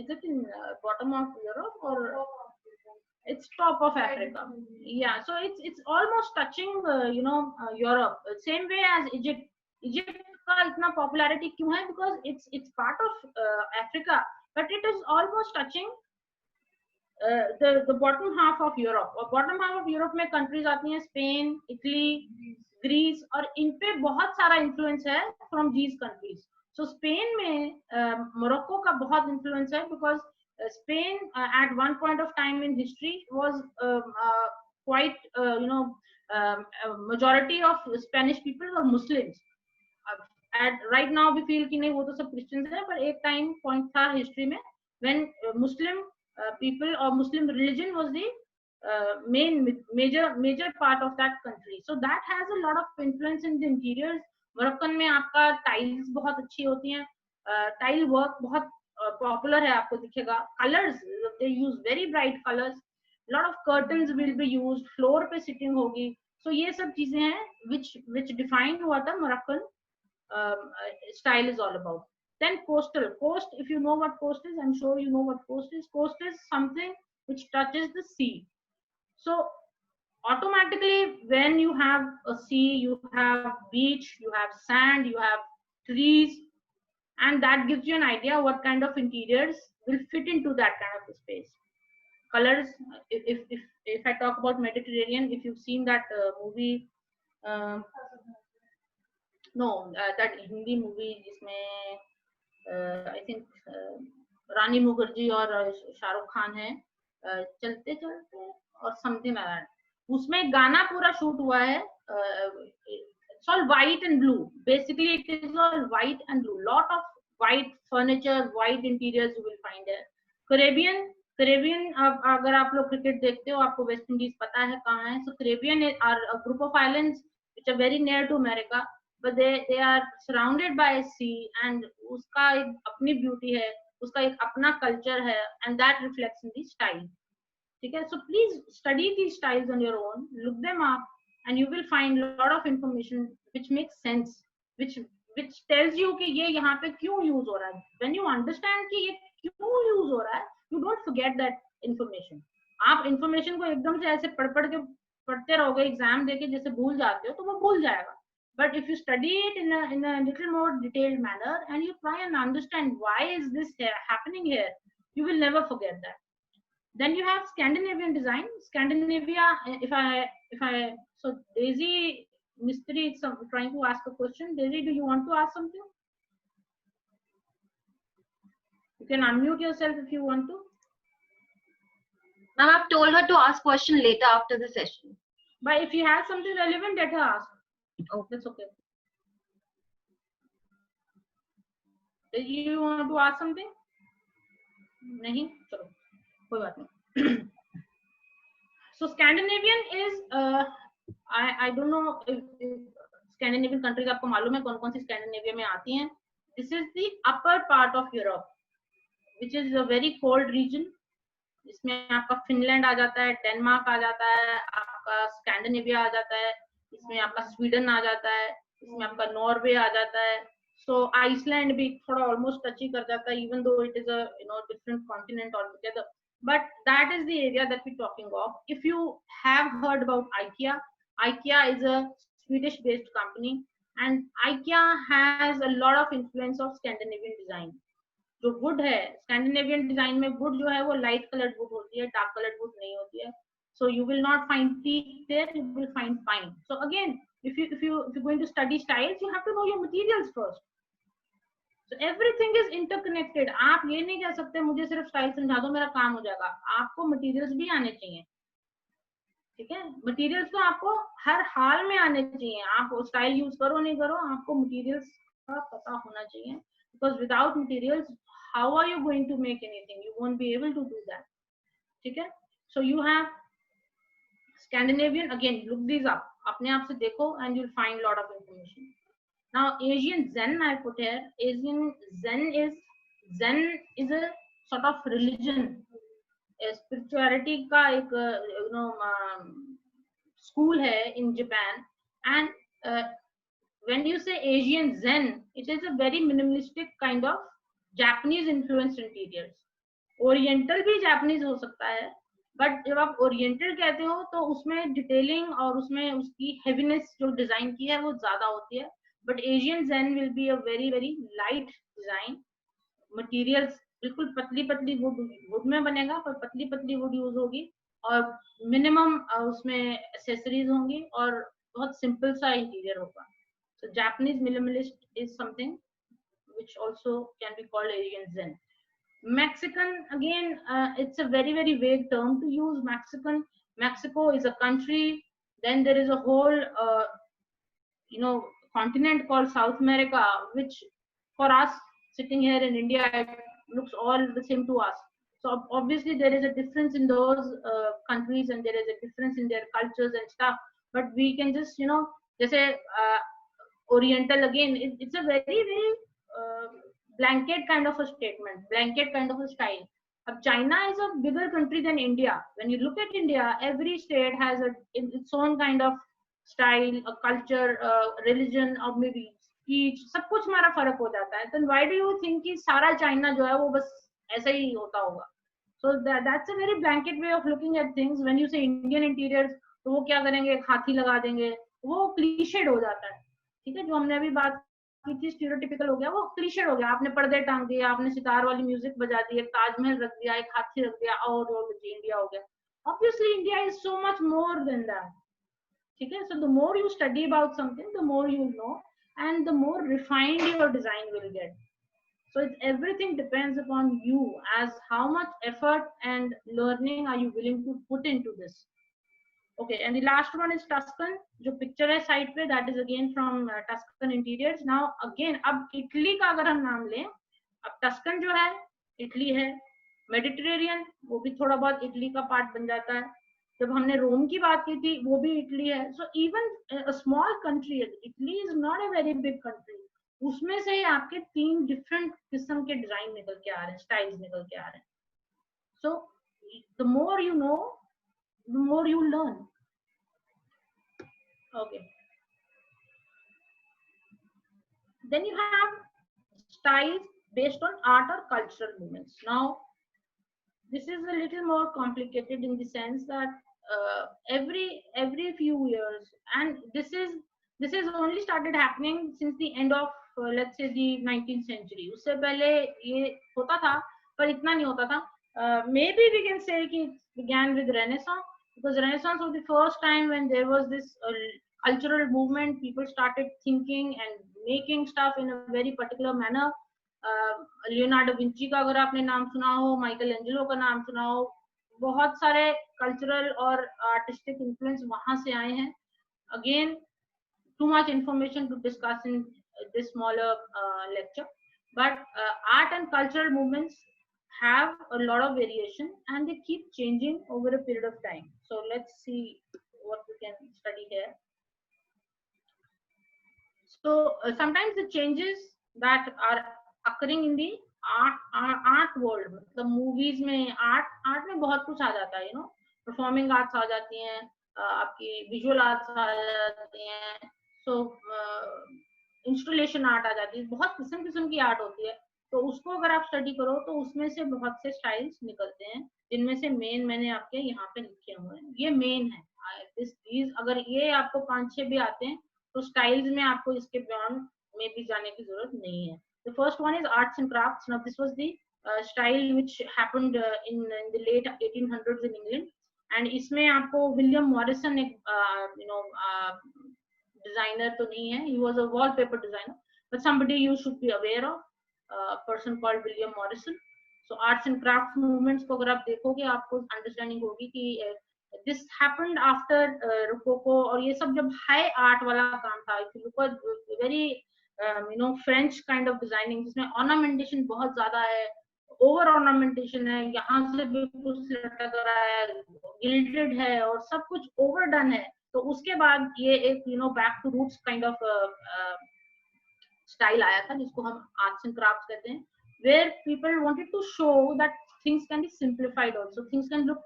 is it in bottom of Europe or it's top of Africa? Yeah, so it's almost touching Europe. Same way as Egypt. Egypt का इतना popularity क्यों है? Because it's part of Africa, but it is almost touching the bottom half of Europe. और bottom half of Europe में countries आती हैं Spain, Italy, Greece, और इन पे बहुत सारा influence है from these countries. So Spain में Morocco का बहुत influence है because Spain at one point of time in history was quite majority of Spanish people were Muslims. And right now we feel कि नहीं वो तो सब Christians हैं, पर एक time point था history में when Muslim people or Muslim religion was the major part of that country. So that has a lot of influence in the interiors. Moroccan में आपका tiles बहुत अच्छी होती हैं, tile work बहुत popular है, आपको दिखेगा. Colors, they use very bright colors. Lot of curtains will be used. Floor पे sitting होगी. So ये सब चीजें हैं which define what a Moroccan style is all about. Then coastal. Coast, if you know what coast is, I'm sure you know what coast is. Coast is something which touches the sea. So automatically when you have a sea, you have beach, you have sand, you have trees, and that gives you an idea what kind of interiors will fit into that kind of space. Colors, if I talk about Mediterranean, if you've seen that movie, that Hindi movie जिसमें I think रानी मुखर्जी और शाहरुख खान है, चलते चलते और something like that. उसमें गाना पूरा shoot हुआ है. It's all white and blue. Basically, it is all white and blue. Lot of white furniture, white interiors you will find there. Caribbean, अगर आप लोग क्रिकेट देखते हो, आपको वेस्ट इंडीज पता है कहाँ है. So Caribbean are a group of islands which are very near to America, but they are surrounded by sea, and उसका एक अपनी beauty है, उसका एक अपना culture है, and that reflects in the style. ठीक है, so please study these styles on your own, look them up, and you will find a lot of information which makes sense, which tells you कि ये यहाँ पे क्यों use हो रहा है. When you understand कि ये क्यों use हो रहा है, you don't forget that information. आप information को एकदम से ऐसे पढ़ते रहोगे, एग्जाम देके जैसे भूल जाते हो, तो वो भूल जाएगा. But if you study it in a little more detailed manner and you try and understand why is this happening here, you will never forget that. Then you have Scandinavian design. Scandinavia, so Daisy Mistry is trying to ask a question. Daisy, do you want to ask something? You can unmute yourself if you want to. Ma'am, I've told her to ask question later after the session. But if you have something relevant, let her ask. Oh, that's okay. Do you want to ask something? नहीं, चलो, कोई बात नहीं. So Scandinavian is I don't know if Scandinavian countries आपको मालूम है कौन-कौन सी Scandinavia में आती हैं. This is the upper part of Europe, which is a very cold region. इसमें आपका फिनलैंड आ जाता है, डेनमार्क आ जाता है, आपका स्कैंडिनेविया आ जाता है, इसमें आपका स्वीडन आ जाता है, इसमें आपका नॉर्वे आ जाता है. सो आइसलैंड भी थोड़ा ऑलमोस्ट टच ही कर जाता है, even though it is a different continent all together. But that is the area that we're talking of. If you have heard about IKEA, IKEA is a Swedish-based company, and IKEA has a lot of influence of Scandinavian design. जो would है Scandinavian design में, would जो है वो light coloured would होती है, dark coloured would नहीं होती है. So you will not find teak there, you will find pine. So again, if you're going to study styles, you have to know your materials first. So everything is interconnected. आप ये नहीं कह सकते मुझे सिर्फ स्टाइल समझा दो मेरा काम हो जाएगा, आपको मटेरियल्स भी आने चाहिए. ठीक है, मटेरियल्स तो आपको हर हाल में आने चाहिए. आप स्टाइल यूज करो नहीं करो, आपको मटेरियल्स का पता होना चाहिए. Because without materials, how are you going to make anything? You won't be able to do that. ठीक है, so you have Scandinavian. Again, look these up. अपने आप से देखो and you'll find lot of information. Now Asian Zen I put here. Asian Zen is a sort of religion, spirituality का एक school है in Japan. And when you say Asian Zen, it is a very minimalistic kind of Japanese influenced interiors. Oriental भी Japanese हो सकता है, but जब आप Oriental कहते हो तो उसमें डिटेलिंग और उसमें उसकी हेवीनेस जो डिजाइन की है वो ज्यादा होती है. But Asian Zen will be a very very light design. Materials बिल्कुल पतली पतली वुड में बनेगा, पर पतली पतली वुड यूज होगी और मिनिमम उसमें एक्सेसरीज होंगी और बहुत सिंपल सा इंटीरियर होगा. So Japanese minimalist is something which also can be called Asian Zen. Mexican, again, it's a very very vague term to use. Mexico is a country. Then there is a whole continent called South America, which for us sitting here in India, it looks all the same to us. So obviously there is a difference in those countries, and there is a difference in their cultures and stuff. But we can just जैसे Oriental, again, it's a very very blanket kind of a statement, blanket kind of a style. China is a bigger country than India. When you look at India, every state has its own kind of style, a culture, religion, or maybe speech. सब कुछ हमारा फर्क हो जाता है. Then why do you think कि सारा China जो है वो बस ऐसा ही होता होगा? So that's a very blanket way of looking at things. When you say Indian interiors, तो वो क्या करेंगे, एक हाथी लगा देंगे, वो क्लीशेड हो जाता है. ठीक है, जो हमने अभी बात की थी स्टीरियोटिपिकल हो गया, वो क्लीशेड हो गया. आपने पर्दे टांग दिए, आपने सितार वाली म्यूजिक बजा दी, एक ताजमहल रख दिया, एक हाथी रख दिया, और इंडिया हो गया. Obviously India is so much more than that. ठीक है, so the more you study about something, the more you know, and the more refined your design will get. So everything depends upon you, as how much effort and learning are you willing to put into this. Okay, and the last one is Tuscan. जो picture है side पे, that is again from Tuscan interiors. Now again, अब Italy का अगर हम नाम लें, अब Tuscan जो है इटली है, मेडिटेरेनियन वो भी थोड़ा बहुत इटली का पार्ट बन जाता है. जब हमने रोम की बात की थी, वो भी इटली है. So even a small country, Italy is not a very big country. उसमें से ही आपके 3 डिफरेंट किस्म के डिजाइन निकल के आ रहे हैं, स्टाइल्स निकल के आ रहे हैं. So the more you know, the more you learn. Okay. Then you have styles based on art or cultural movements. Now, this is a little more complicated in the sense that every few years, and this is only started happening since the end of let's say the 19th century. उससे पहले ये होता था, पर इतना नहीं होता था. Maybe we can say कि it began with Renaissance, because Renaissance was the first time when there was this cultural movement. People started thinking and making stuff in a very particular manner. Leonardo Vinci का अगर आपने नाम सुना हो, Michael Angelo का नाम सुना हो, बहुत सारे कल्चरल और आर्टिस्टिक इन्फ्लुएंस वहां से आए हैं. Again, too much information to discuss in this smaller lecture, but art and cultural movements have a lot of variation and they keep changing over a period of time. So let's see what we can study here. So sometimes the changes that are occurring in the art world, मतलब movies में art में बहुत कुछ आ जाता है, you know, performing arts आ जाती हैं, आपकी visual arts आ जाती हैं, so installation art आ जाती है, बहुत किस्म किस्म की art होती है. तो उसको अगर आप स्टडी करो तो उसमें से बहुत से स्टाइल्स निकलते हैं, जिनमें से मेन मैंने आपके यहाँ पे लिखे हुए हैं. ये मेन है. अगर ये आपको 5-6 भी आते हैं तो स्टाइल्स में आपको इसके बियॉन्ड में भी जाने की जरूरत नहीं है. The first one is arts and crafts. Now this was the style which happened in the late 1800s in England, and इसमें आपको विलियम मॉरिसन एक designer तो नहीं है, he was a wallpaper designer, but somebody you should be aware of, a person called William Morrison. So arts and crafts movements को अगर आप देखोगे आपको अंडरस्टैंडिंग होगी कि this happened after Rococo, और ये सब जब हाई आर्ट वाला काम था. If you look at very French kind of designing, जिसमें ornamentation बहुत ज्यादा है, ओवर ऑर्नामेंटेशन है, यहाँ से भी कुछ लटक रहा है, गिल्टेड है और सब कुछ ओवरडन है. तो उसके बाद ये एक back to roots kind of style आया था जिसको हम आर्ट्स एंड क्राफ्ट्स कहते हैं, where people wanted to show that things can be simplified also, things can look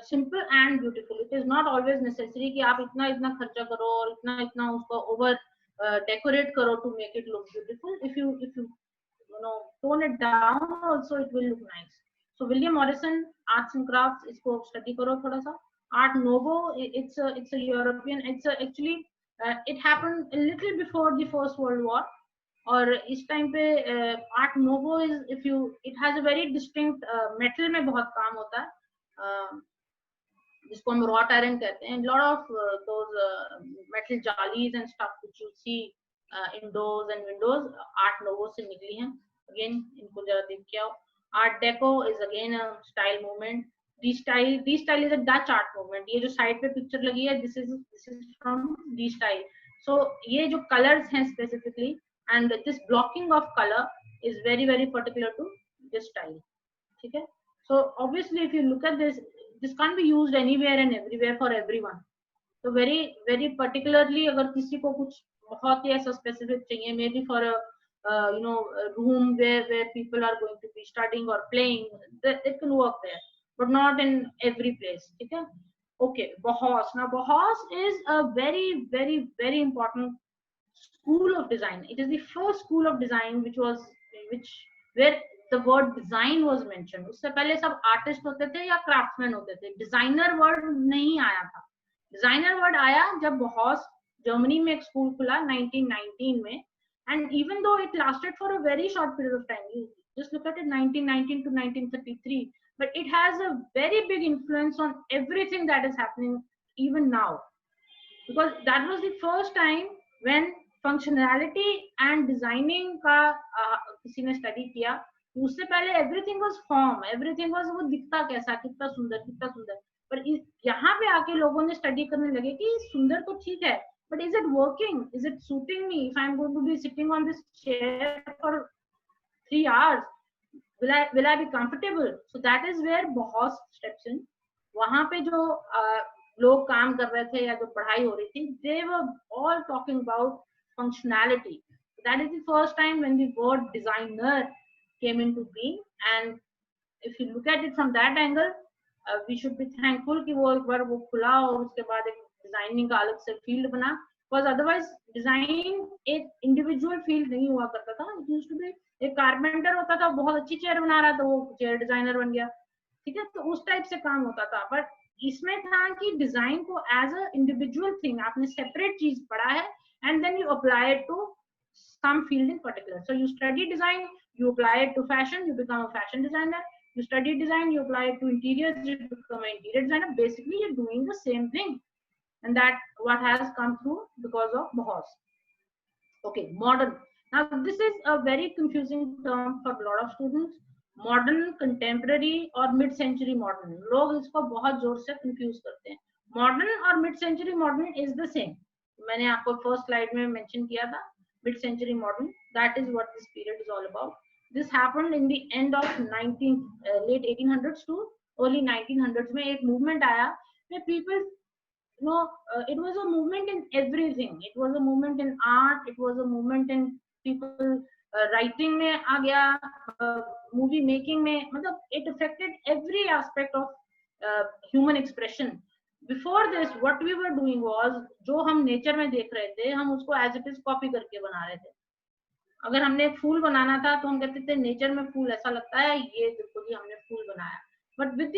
simple and beautiful. It is not always necessary कि आप इतना इतना खर्चा करो और इतना इतना उसको ओवर डेकोरेट करो to make it look beautiful. If you tone it down also it will look nice. So William Morrison, arts and crafts, इसको study करो थोड़ा सा. Art Nouveau, it's a European, actually it happened a little before the First World War. और इस time पे Art Nouveau is it has a very distinct metal में बहुत काम होता है, जिसको हम wrought iron कहते हैं. Lot of those metal jalis and stuff which you see in doors and windows Art Nouveau से निकली हैं. Again इनको जरा देख के आओ. Art Deco is again a style movement. This style is a Dutch art movement. ये जो साइड पे पिक्चर लगी है, this is from the style. So ये जो colors हैं specifically, and this blocking of color is very very particular to this style. ठीक है. So obviously if you look at this can't be used anywhere and everywhere for everyone. So very very particularly अगर किसी को कुछ बहुत ही ऐसा specific चाहिए, maybe for a a room where people are going to be studying or playing, it can work there, but not in every place. ठीक है. Okay, Bauhaus. Now Bauhaus is a very very very important school of design. It is the first school of design where the word design was mentioned. उससे पहले सब artist होते थे या craftsman होते थे. डिजाइनर वर्ड नहीं आया था. डिजाइनर वर्ड आया जब बॉस जर्मनी में एक स्कूल खुला 1919 में, and even though it lasted for a very short period of time, you just look at it, 1919 to 1933, but it has a very big influence on everything that is happening even now, because that was the first time when functionality and designing का किसी ने study किया. उससे पहले everything was form, everything was वो दिखता कैसा, कितना सुंदर. पर यहाँ पे आके लोगों ने स्टडी करने लगे कि सुंदर तो ठीक है, but is it working, is it suiting me? If I'm going to be sitting on this chair for 3 hours, will I be comfortable? So that is where Bauhaus steps in. वहाँ पे जो लोग काम कर रहे थे या जो पढ़ाई हो रही थी, they were all talking about functionality. That is the first time when the word designer came into being, and if you look at it from that angle, we should be thankful कि वो एक बार वो खुला और उसके बाद एक designing का अलग से फील्ड बना, because otherwise डिजाइन एक इंडिविजुअल फील्ड नहीं हुआ करता था. It used to be एक कारपेंटर होता था, बहुत अच्छी चेयर बना रहा था, वो चेयर डिजाइनर बन गया. ठीक है. तो उस टाइप से काम होता था. बट इसमें था कि डिजाइन को एज अ इंडिविजुअल थिंग आपने सेपरेट चीज पढ़ा है, and then you apply it to some field in particular. So you study design, you apply it to fashion, you become a fashion designer. You study design, you apply it to interiors, you become an interior designer. Basically you're doing the same thing, and that what has come through because of Bauhaus. Okay, modern. Now this is a very confusing term for a lot of students. Modern, contemporary और mid century modern, लोग इसको बहुत जोर से confuse करते हैं. Modern और mid century modern is the same. मैंने आपको फर्स्ट स्लाइड में मेंशन किया था, mid century modern, that is what this period is all about. This happened in the end of late 1800s to early 1900s में एक movement आया where people, you know, it was a movement in everything. It was a movement in art, it was a movement in people writing में आ गया, movie making में, मतलब it affected every aspect of human expression. Before this what we were doing was, जो हम nature में देख रहे थे हम उसको एज इट इज कॉपी करके बना रहे थे. अगर हमने एक फूल बनाना था तो हम कहते थे नेचर में फूल ऐसा लगता है, ये देखो जी हमने फूल बनाया. But with the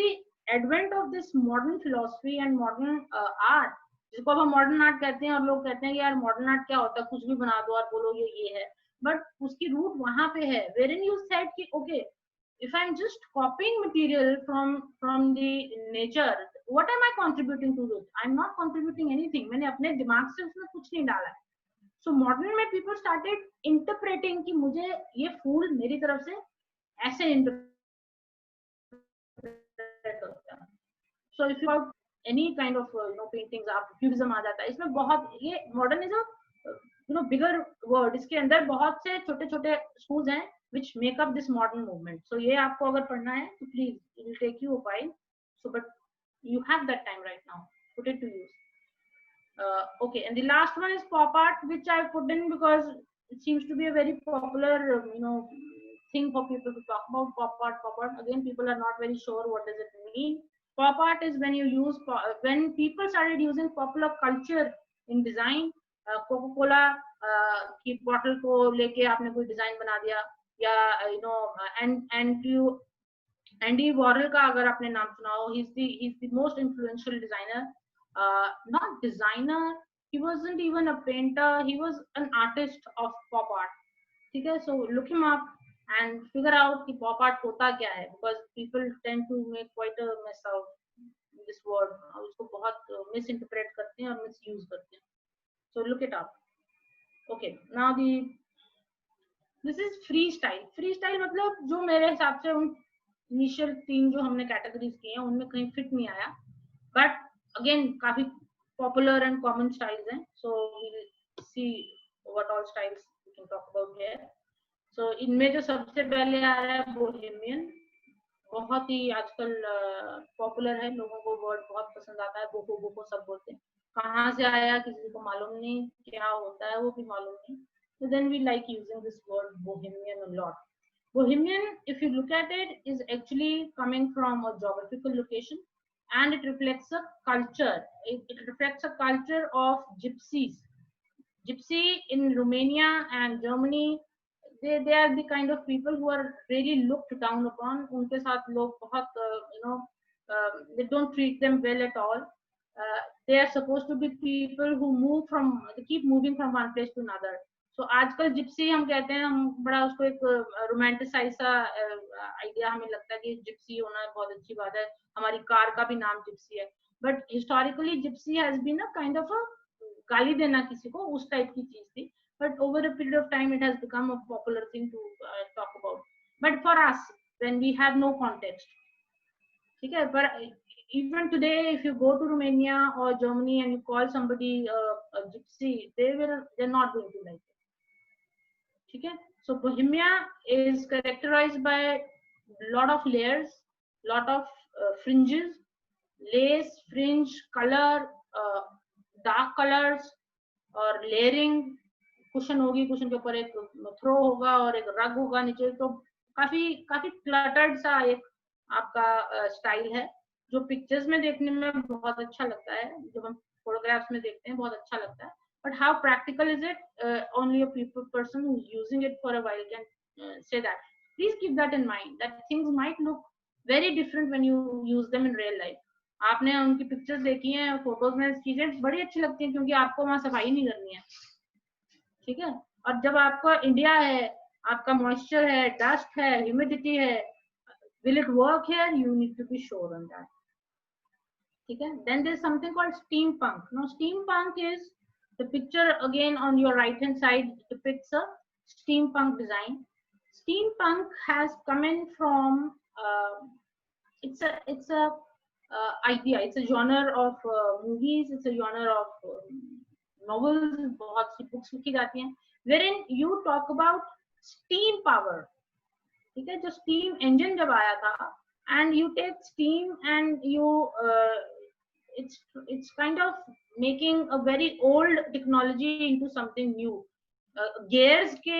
advent of this modern philosophy and modern art, जिसको अब हम मॉडर्न आर्ट कहते हैं, और लोग कहते हैं कि यार मॉडर्न आर्ट क्या होता है, कुछ भी बना दो और बोलो ये है, बट उसकी रूट वहां पे है, wherein you said कि okay, if I'm just copying material from the nature, what am I contributing to it? I'm not contributing anything. मैंने अपने दिमाग से उसमें कुछ नहीं डाला है. So modern में people started interpreting कि मुझे ये फूल मेरी तरफ से ऐसे interpret करता है. So if you have any kind of paintings, आप क्यूबिज्म आ जाता है इसमें. बहुत ये modern is a bigger word. इसके अंदर बहुत से छोटे छोटे स्कूल्स हैं which make up this modern movement. So ये आपको अगर पढ़ना है तो please, it will take you a while. So but you have that time right now, put it to use. Okay, and the last one is pop art, which I put in because it seems to be a very popular thing for people to talk about. Pop art, again, people are not very sure what does it mean. Pop art is when you use, when people started using popular culture in design. Coca Cola की bottle को लेके आपने कोई design बना दिया, या Andy वॉरल का अगर आपने नाम सुना हो, he is the most influential designer. Not designer, he wasn't even a painter, he was an artist of pop art. ठीक है, so look him up and figure out कि pop art होता क्या है, because people tend to make quite a mess out this word. उसको बहुत misinterpret करते हैं और misuse करते हैं. So look it up. Okay, now this is freestyle. Freestyle मतलब जो मेरे हिसाब से उन इनिशियल 3 जो हमने कैटेगरीज किए हैं उनमें कहीं फिट नहीं आया, बट अगेन काफी पॉपुलर एंड कॉमन स्टाइल्स हैं. सो we'll see what all styles we can talk about here. So इनमें जो सबसे पहले आ रहा है बोहेमियन, बहुत ही आजकल पॉपुलर है, लोगों को वर्ड बहुत पसंद आता है. बोहो सब बोलते हैं. कहाँ से आया किसी को मालूम नहीं, क्या होता है वो भी मालूम नहीं. So then we like using this word bohemian a lot. Bohemian, if you look at it, is actually coming from a geographical location, and it reflects a culture. It reflects a culture of gypsies. Gypsy in Romania and Germany, they are the kind of people who are really looked down upon. उनके साथ लोग बहुत they don't treat them well at all. They are supposed to be people who they keep moving from one place to another. So आजकल Gypsy हम कहते हैं, हम बड़ा उसको एक रोमांटिसाइज सा आइडिया हमें लगता है कि जिप्सी होना बहुत अच्छी बात है. हमारी कार का भी नाम जिप्सी है, but historically gypsy has been a kind of a गाली देना किसी को, उस टाइप की चीज थी. But over a period of time, it has become a popular thing to talk about. But for us, when we have no context, okay. But even today, if you go to Romania or Germany and you call somebody a gypsy, they're not going to like it. Okay. So Bohemia is characterized by a lot of layers, lot of fringes, lace, fringe, color, dark colors, और layering. Cushion होगी, cushion के ऊपर एक throw होगा और एक रग होगा नीचे. तो काफी क्लटर्ड सा एक आपका स्टाइल है, जो पिक्चर्स में देखने में बहुत अच्छा लगता है, जब हम फोटोग्राफ्स में देखते हैं बहुत अच्छा लगता है. But how practical is it, only a person who is using it for a while can say that. Please keep that in mind that things might look very different when you use them in real life. आपने उनकी pictures देखी हैं, photos में चीजें बड़ी अच्छी लगती हैं क्योंकि आपको वहां सफाई नहीं करनी है. ठीक है, और जब आपका इंडिया है, आपका मॉइस्चर है, डस्ट है, ह्यूमिडिटी है, will it work here? You need to be sure on that. ठीक है. Then there's something called steampunk. Now steampunk is the picture again on your right hand side depicts a steampunk design. steampunk has come in from it's a idea, it's a genre of movies, it's a genre of novels, बहुत सी books लिखी जाती हैं wherein you talk about steam power. ठीक है, जो steam engine जब आया था and you take steam and you it's kind of making a very old technology into something new. Gears के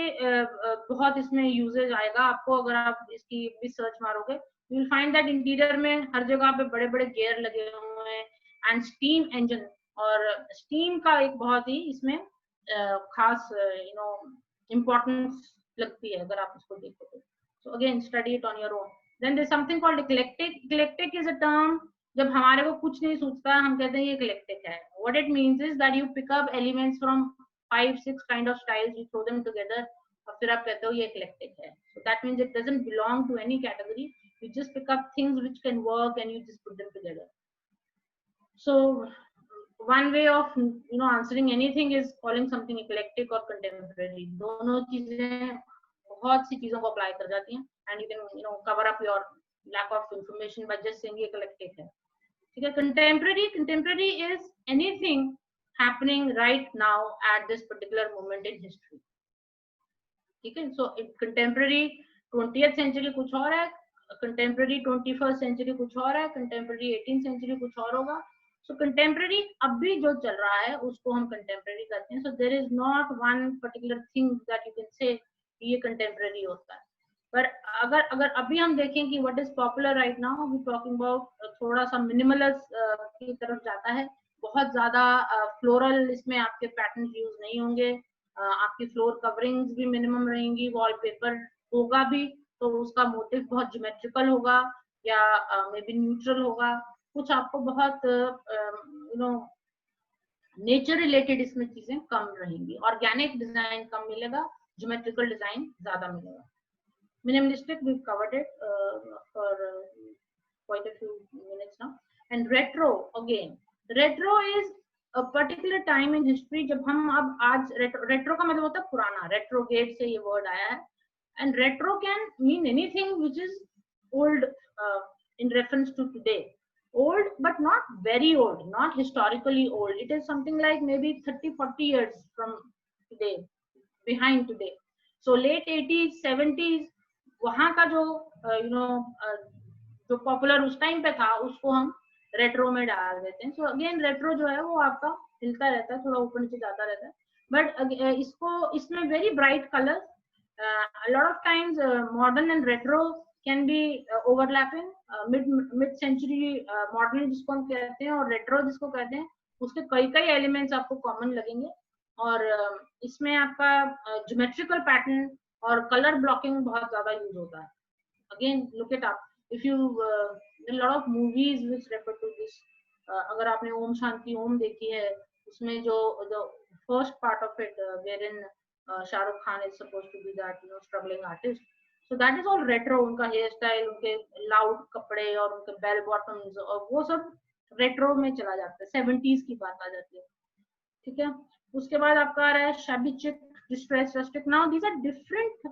बहुत इसमें यूजेज आएगा आपको, अगर आप इसकी भी सर्च मारोगे you will find that interior में हर जगह पे बड़े बड़े गेयर लगे हुए हैं एंड स्टीम इंजन, और स्टीम का एक बहुत ही इसमें खास इम्पोर्टेंस लगती है अगर आप इसको देखो तो. So again study it on your own. Then there is something called eclectic. Eclectic is a term जब हमारे को कुछ नहीं सूझता हम कहते हैं ये इक्लेक्टिक है. What it means is that you pick up elements from 5-6 kind of styles, you throw them together और फिर आप कहते हो ये eclectic है. So that means it doesn't belong to any category. You just pick up things which can work and you just put them together. So one way of answering anything is calling something eclectic or contemporary. दोनों चीजें बहुत सी चीजों को apply कर जाती हैं and you can cover up your lack of information by just saying ये eclectic है. ठीक है. Contemporary is anything happening right now at this particular moment in history. ठीक है. So contemporary 20th century कुछ और है, contemporary 21st century कुछ और है, contemporary 18th century कुछ और होगा. So contemporary अभी जो चल रहा है उसको हम contemporary कहते हैं. So there is not one particular thing that you can say ये contemporary होता है. पर अगर अभी हम देखें कि what is popular right now, we talking about थोड़ा सा minimalist की तरफ जाता है. बहुत ज्यादा फ्लोरल इसमें आपके पैटर्न यूज नहीं होंगे, आपकी फ्लोर कवरिंग्स भी मिनिमम रहेंगी, वॉलपेपर होगा भी तो उसका मोटिव बहुत ज्योमेट्रिकल होगा या मे बी न्यूट्रल होगा. कुछ आपको बहुत नेचर रिलेटेड इसमें चीजें कम रहेंगी. ऑर्गेनिक डिजाइन कम मिलेगा, ज्योमेट्रिकल डिजाइन ज्यादा मिलेगा. Minimalistic we covered it for quite a few minutes now. And retro again, retro is a particular time in history. जब हम अब आज retro का मतलब होता है पुराना, retrograde से ये word आया है. And retro can mean anything which is old in reference to today. Old but not very old, not historically old. It is something like maybe 30-40 years from today, behind today. So late 80s 70s वहाँ का जो जो popular उस time पे था उसको हम retro में डाल देते हैं. सो अगेन रेट्रो जो है वो आपका हिलता रहता है, थोड़ा ऊपर नीचे जाता रहता है. बट इसमें very bright colours, lot of times modern and retro can be overlapping. Mid century modern जिसको हम कहते हैं और रेट्रो जिसको कहते हैं उसके कई एलिमेंट्स आपको कॉमन लगेंगे. और इसमें आपका ज्योमेट्रिकल पैटर्न और कलर ब्लॉकिंग बहुत ज्यादा यूज होता है. Again look it up. If you there are a lot of movies which refer to this. अगर आपने ओम शांति ओम देखी है उसमें जो the first part of it wherein Shahrukh Khan is supposed to be that struggling artist. So that is all retro. उनका hair style, उनके loud कपड़े और उनके बेल बॉटम्स और वो सब रेट्रो में चला जाता है. 70s की बात आ जाती है. ठीक है. उसके बाद आपका आ रहा है shabby chic, distressed, rustic. Now these are different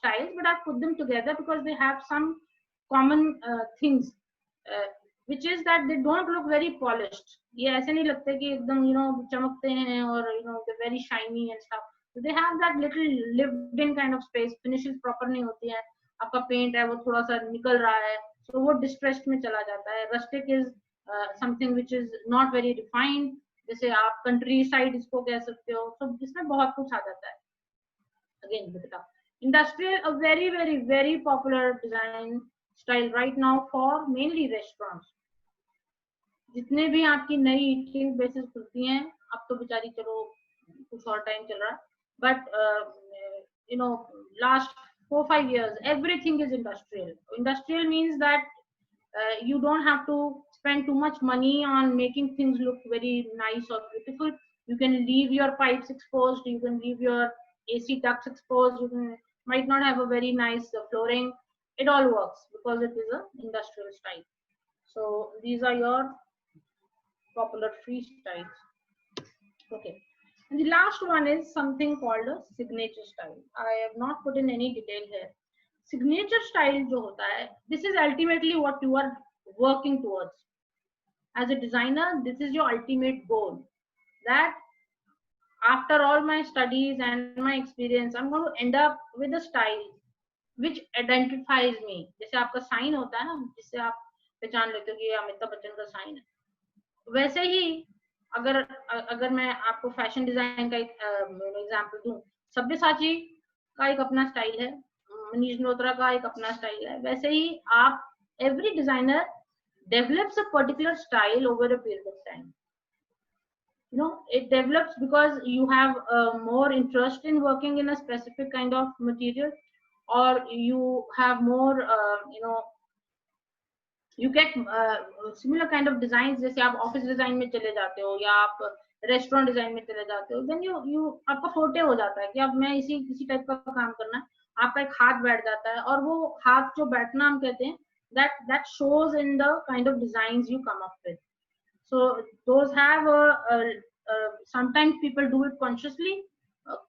styles, but I've put them together because they have some common things, which is that they don't look very polished. ये ऐसे नहीं लगते कि एकदम चमकते हैं और they're very shiny and stuff. So they have that little lived in kind of space. Finishes proper नहीं होती है, आपका पेंट है वो थोड़ा सा निकल रहा है, so वो distressed में चला जाता है. Rustic is something which is not very refined, जैसे आप कंट्री साइड इसको कह सकते हो. तो इसमें बहुत कुछ आ जाता है. Again, industrial, a very very popular design style right now for mainly restaurants. जितने भी आपकी नई ईटिंग प्लेसेस खुलती हैं, अब तो बेचारी चलो कुछ और टाइम चल रहा है, but last 4-5 years everything is industrial. Industrial means that you don't have to spend too much money on making things look very nice or beautiful. You can leave your pipes exposed, you can leave your AC ducts exposed, you might not have a very nice flooring. It all works because it is a industrial style. So these are your popular free styles. Okay. And the last one is something called a signature style. I have not put in any detail here. Signature style जो होता है, this is ultimately what you are working towards. As a designer, this is your ultimate goal. That after all my studies and my experience, I'm going to end up with a style which identifies me. जैसे आपका sign होता है ना, जिससे आप पहचान लेते हो कि ये अमिताभ बच्चन का साइन है, वैसे ही अगर अगर मैं आपको फैशन डिजाइन का एक एग्जांपल दूं, सब्यसाची का एक अपना स्टाइल है, मनीष मल्होत्रा का एक अपना स्टाइल है, वैसे ही आप every designer develops a particular style over a period of time. You know, it develops because you have more interest in working in a specific kind of material, or you have more you get similar kind of designs. जैसे आप office design में चले जाते हो या आप restaurant design में चले जाते हो, then you आपका फोटे हो जाता है कि अब मैं इसी टाइप का काम करना है, आपका एक हाथ बैठ जाता है, और वो हाथ जो बैठना हम कहते हैं, that shows in the kind of designs you come up with. So those have sometimes people do it consciously,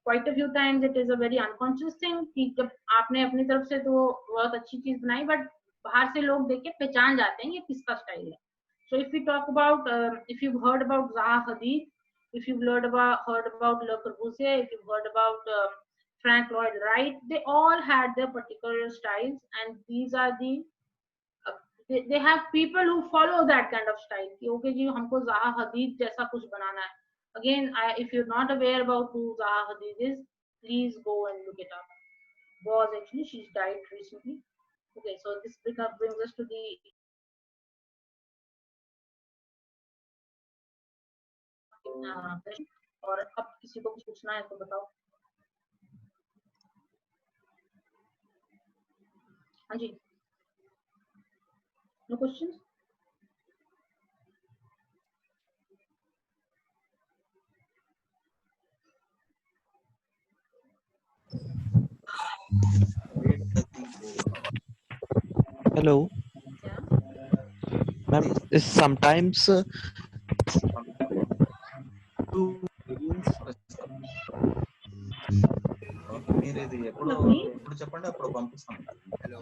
quite a few times it is a very unconscious thing कि जब आपने अपनी तरफ से तो बहुत अच्छी चीज बनाई, बट बाहर से लोग देख के पहचान जाते हैं ये किसका स्टाइल है. So if we talk about if you've heard about Zaha Hadid, if you've heard about Le Corbusier, if you've heard about Frank Lloyd Wright, they all had their particular styles, and these are the they have people who follow that kind of style कि okay जी हमको Zaha Hadid जैसा कुछ बनाना है. Again, if you're not aware about who Zaha Hadid is, please go and look it up. Was actually she's died recently. Okay, so this brings us to the और अब किसी को कुछ पूछना है तो बताओ. हाँ जी, no questions? Hello, Yeah. ma'am. Sometimes మీరు ఇది ఎప్పుడు చెప్పండి అప్పుడు పంపిస్తాం. హలో,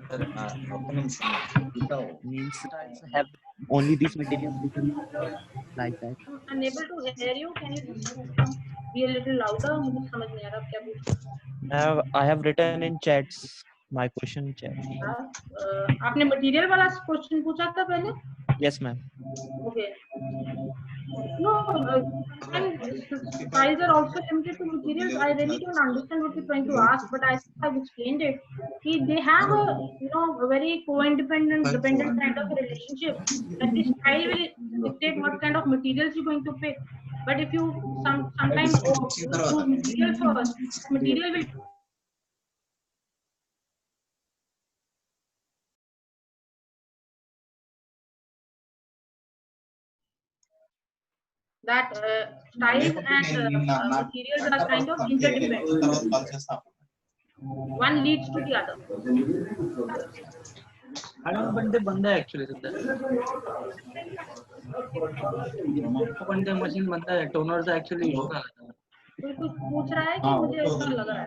సరే ఒక్క నిమిషం. means have only these materials like that. I'm unable to hear you. Can you be a little louder? मुझे समझ नहीं आ रहा क्या पूछ रहे हो. I have written in chats my question in chat. आपने मटेरियल वाला क्वेश्चन पूछा था पहले? Yes, ma'am. Okay. No, and styles are also limited to materials. I really don't understand what you're trying to ask, but I think I've explained it. They have a very co-independent, dependent kind of a relationship. That the style will dictate what kind of materials you're going to pick. But if you sometimes choose material first, material will that styles and materials are kind of interdependent. One leads to the other. बंदे बंदा actually बंदे machine बनता है toner से actually issue था. कोई कुछ पूछ रहा है कि मुझे ऐसा लग रहा है.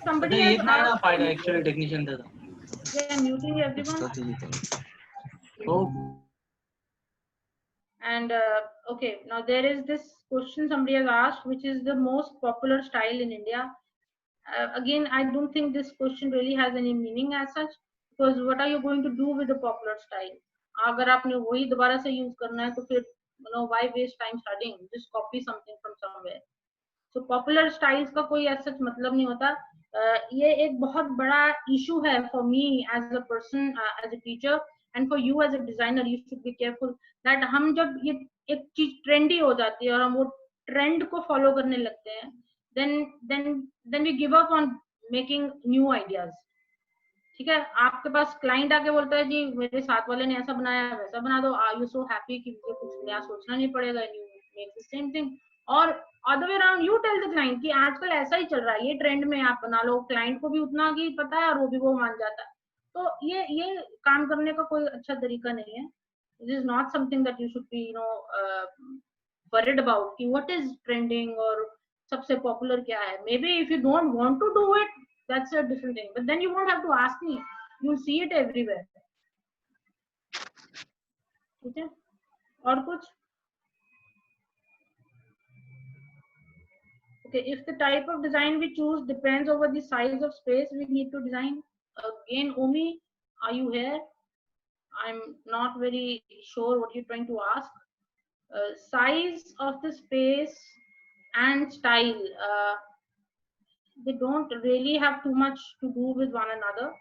Somebody ये has ना asked. फायदा एक्चुअली टेक्नीशियन था. They are muting everyone. Oh. And okay, now there is this question somebody has asked, which is the most popular style in India. Again, I don't think this question really has any meaning as such, because what are you going to do with the popular style? अगर आपने वही दोबारा से use करना है तो फिर why waste time studying? Just copy something from somewhere. So popular styles का कोई ऐसा मतलब नहीं होता. ये एक बहुत बड़ा issue है for me as a person, as a teacher, and for you as a designer. You should be careful that हम जब ये एक चीज ट्रेंडी हो जाती है और हम वो ट्रेंड को फॉलो करने लगते हैं, then we give up on making new ideas. ठीक है, आपके पास क्लाइंट आके बोलता है जी मेरे साथ वाले ने ऐसा बनाया वैसा बना दो, आर यू सो हैप्पी कि मुझे कुछ नया सोचना नहीं पड़ेगा, you make the same thing. Or other way around, you tell the client कि आजकल ऐसा ही चल रहा है, ये ट्रेंड में आप बना लो. क्लाइंट को भी उतना ही पता है और वो मान जाता है. तो ये काम करने का कोई अच्छा तरीका नहीं है. This is not something that you should be worried about कि what is trending और सबसे popular क्या है. Maybe if you don't want to do it, that's a different thing. But then you won't have to ask me. You'll see it everywhere. ठीक है. और कुछ? Okay, if the type of design we choose depends over the size of space we need to design. Again, Umi, are you here? I'm not very sure what you're trying to ask. Size of the space and style, they don't really have too much to do with one another.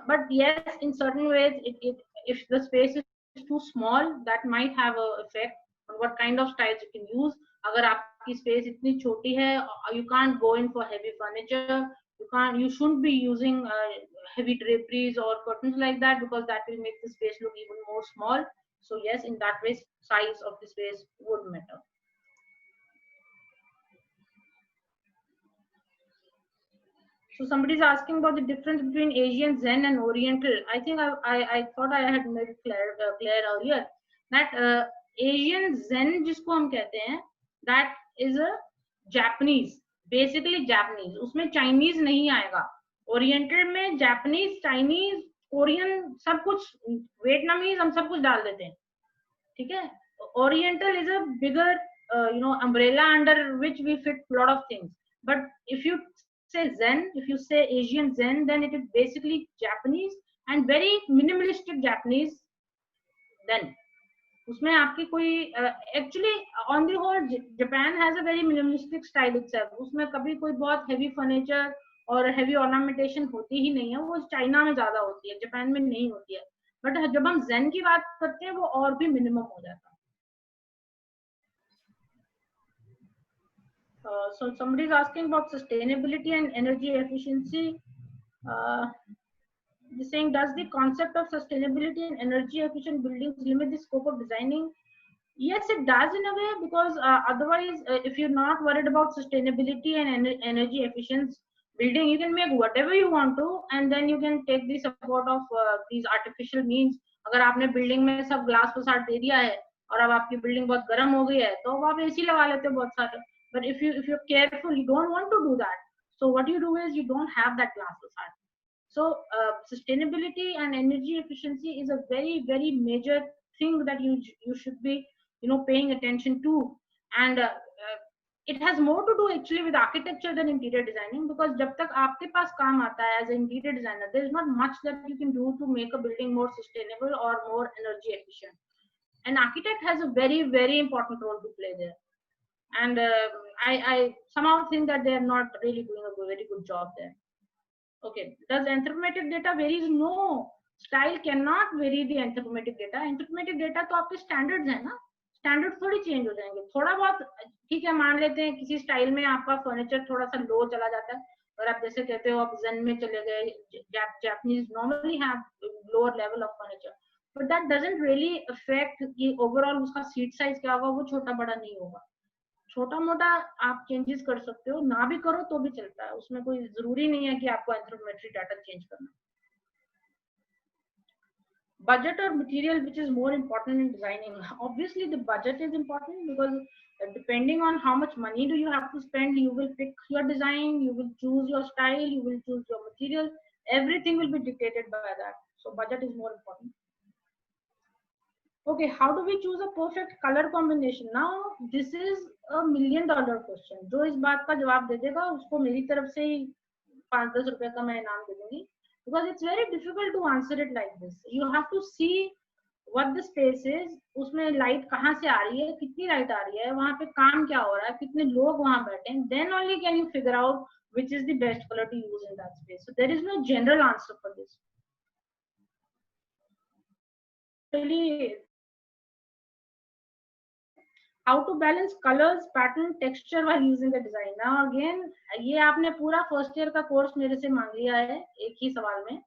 But yes, in certain ways, if the space is too small, that might have an effect on what kind of styles you can use. अगर आपकी space इतनी छोटी है, you can't go in for heavy furniture. You shouldn't be using heavy draperies or curtains like that, because that will make the space look even more small. So yes, in that way, size of the space would matter. So somebody is asking about the difference between Asian Zen and Oriental. I think I thought I had made it clear earlier that Asian Zen जिसको हम कहते हैं, that is a Japanese, basically Japanese. उसमें Chinese नहीं आएगा. Oriental में Japanese, Chinese, Korean सब कुछ, Vietnamese हम सब कुछ डाल देते हैं. ठीक है. Oriental is a bigger umbrella under which we fit a lot of things. But if you say Zen, if you say Asian Zen, then it is basically Japanese and very minimalistic Japanese. Then उसमें आपकी कोई actually on the whole Japan has a very minimalistic style itself. उसमें कभी कोई बहुत heavy furniture और heavy ornamentation होती ही नहीं है. वो चाइना में ज्यादा होती है, जापान में नहीं होती है. बट जब हम Zen की बात करते हैं वो और भी मिनिमम हो जाता है. So somebody is asking about sustainability and energy efficiency. They're saying, does the concept of sustainability and energy efficient buildings limit the scope of designing? Yes, it does in a way, because otherwise, if you're not worried about sustainability and energy efficient building, you can make whatever you want to, and then you can take the support of these artificial means. अगर आपने building में सब glass facade दे दिया है और अब आपकी building बहुत गर्म हो गई है, तो आप एसी लगा लेते हो बहुत सारे. But if you're careful, you don't want to do that. So what you do is you don't have that glass facade. So sustainability and energy efficiency is a very, very major thing that you should be paying attention to. And it has more to do actually with architecture than interior designing, because जब तक आपके पास काम आता है as an interior designer, there is not much that you can do to make a building more sustainable or more energy efficient. An architect has a very, very important role to play there. And I somehow think that they are not really doing a very good job there. Okay, does anthropometric data varies? No, style cannot vary the anthropometric data. Anthropometric data तो आपके standards है ना, standards थोड़ी change हो जाएंगे. थोड़ा बहुत ठीक है, मान लेते हैं किसी स्टाइल में आपका फर्नीचर थोड़ा सा लो चला जाता है, और आप जैसे कहते हो आप zen में चले गए. Japanese normally have lower level of furniture, but that doesn't really affect कि overall उसका seat size क्या होगा, वो छोटा बड़ा नहीं होगा. छोटा मोटा आप चेंजेस कर सकते हो, ना भी करो तो भी चलता है. उसमें कोई जरूरी नहीं है कि आपको एंथ्रोपोमेट्रिक डाटा चेंज करना. Budget or material, which is more important in designing? Obviously the budget is important, because depending on how much money do you have to spend, you will pick your design, you will choose your style, you will choose your material. Everything will be dictated by that. So budget is more important. Okay, how do we choose a perfect color combination? Now this is a $1 million question. जो इस बात का जवाब दे देगा उसको मेरी तरफ से ही 5-10 रुपए का मैं इनाम दे दूंगी, because it's very difficult to answer it like this. You have to see what the space is, उसमें लाइट कहाँ से आ रही है, कितनी लाइट आ रही है, वहाँ पे काम क्या हो रहा है, कितने लोग वहाँ बैठे हैं, then only can you figure out which is the best color to use in that space. So there is no general answer for this. Really, how to balance colors, pattern, texture while using the design. Now again, ये आपने पूरा first year का course मेरे से मांग लिया है एक ही सवाल में.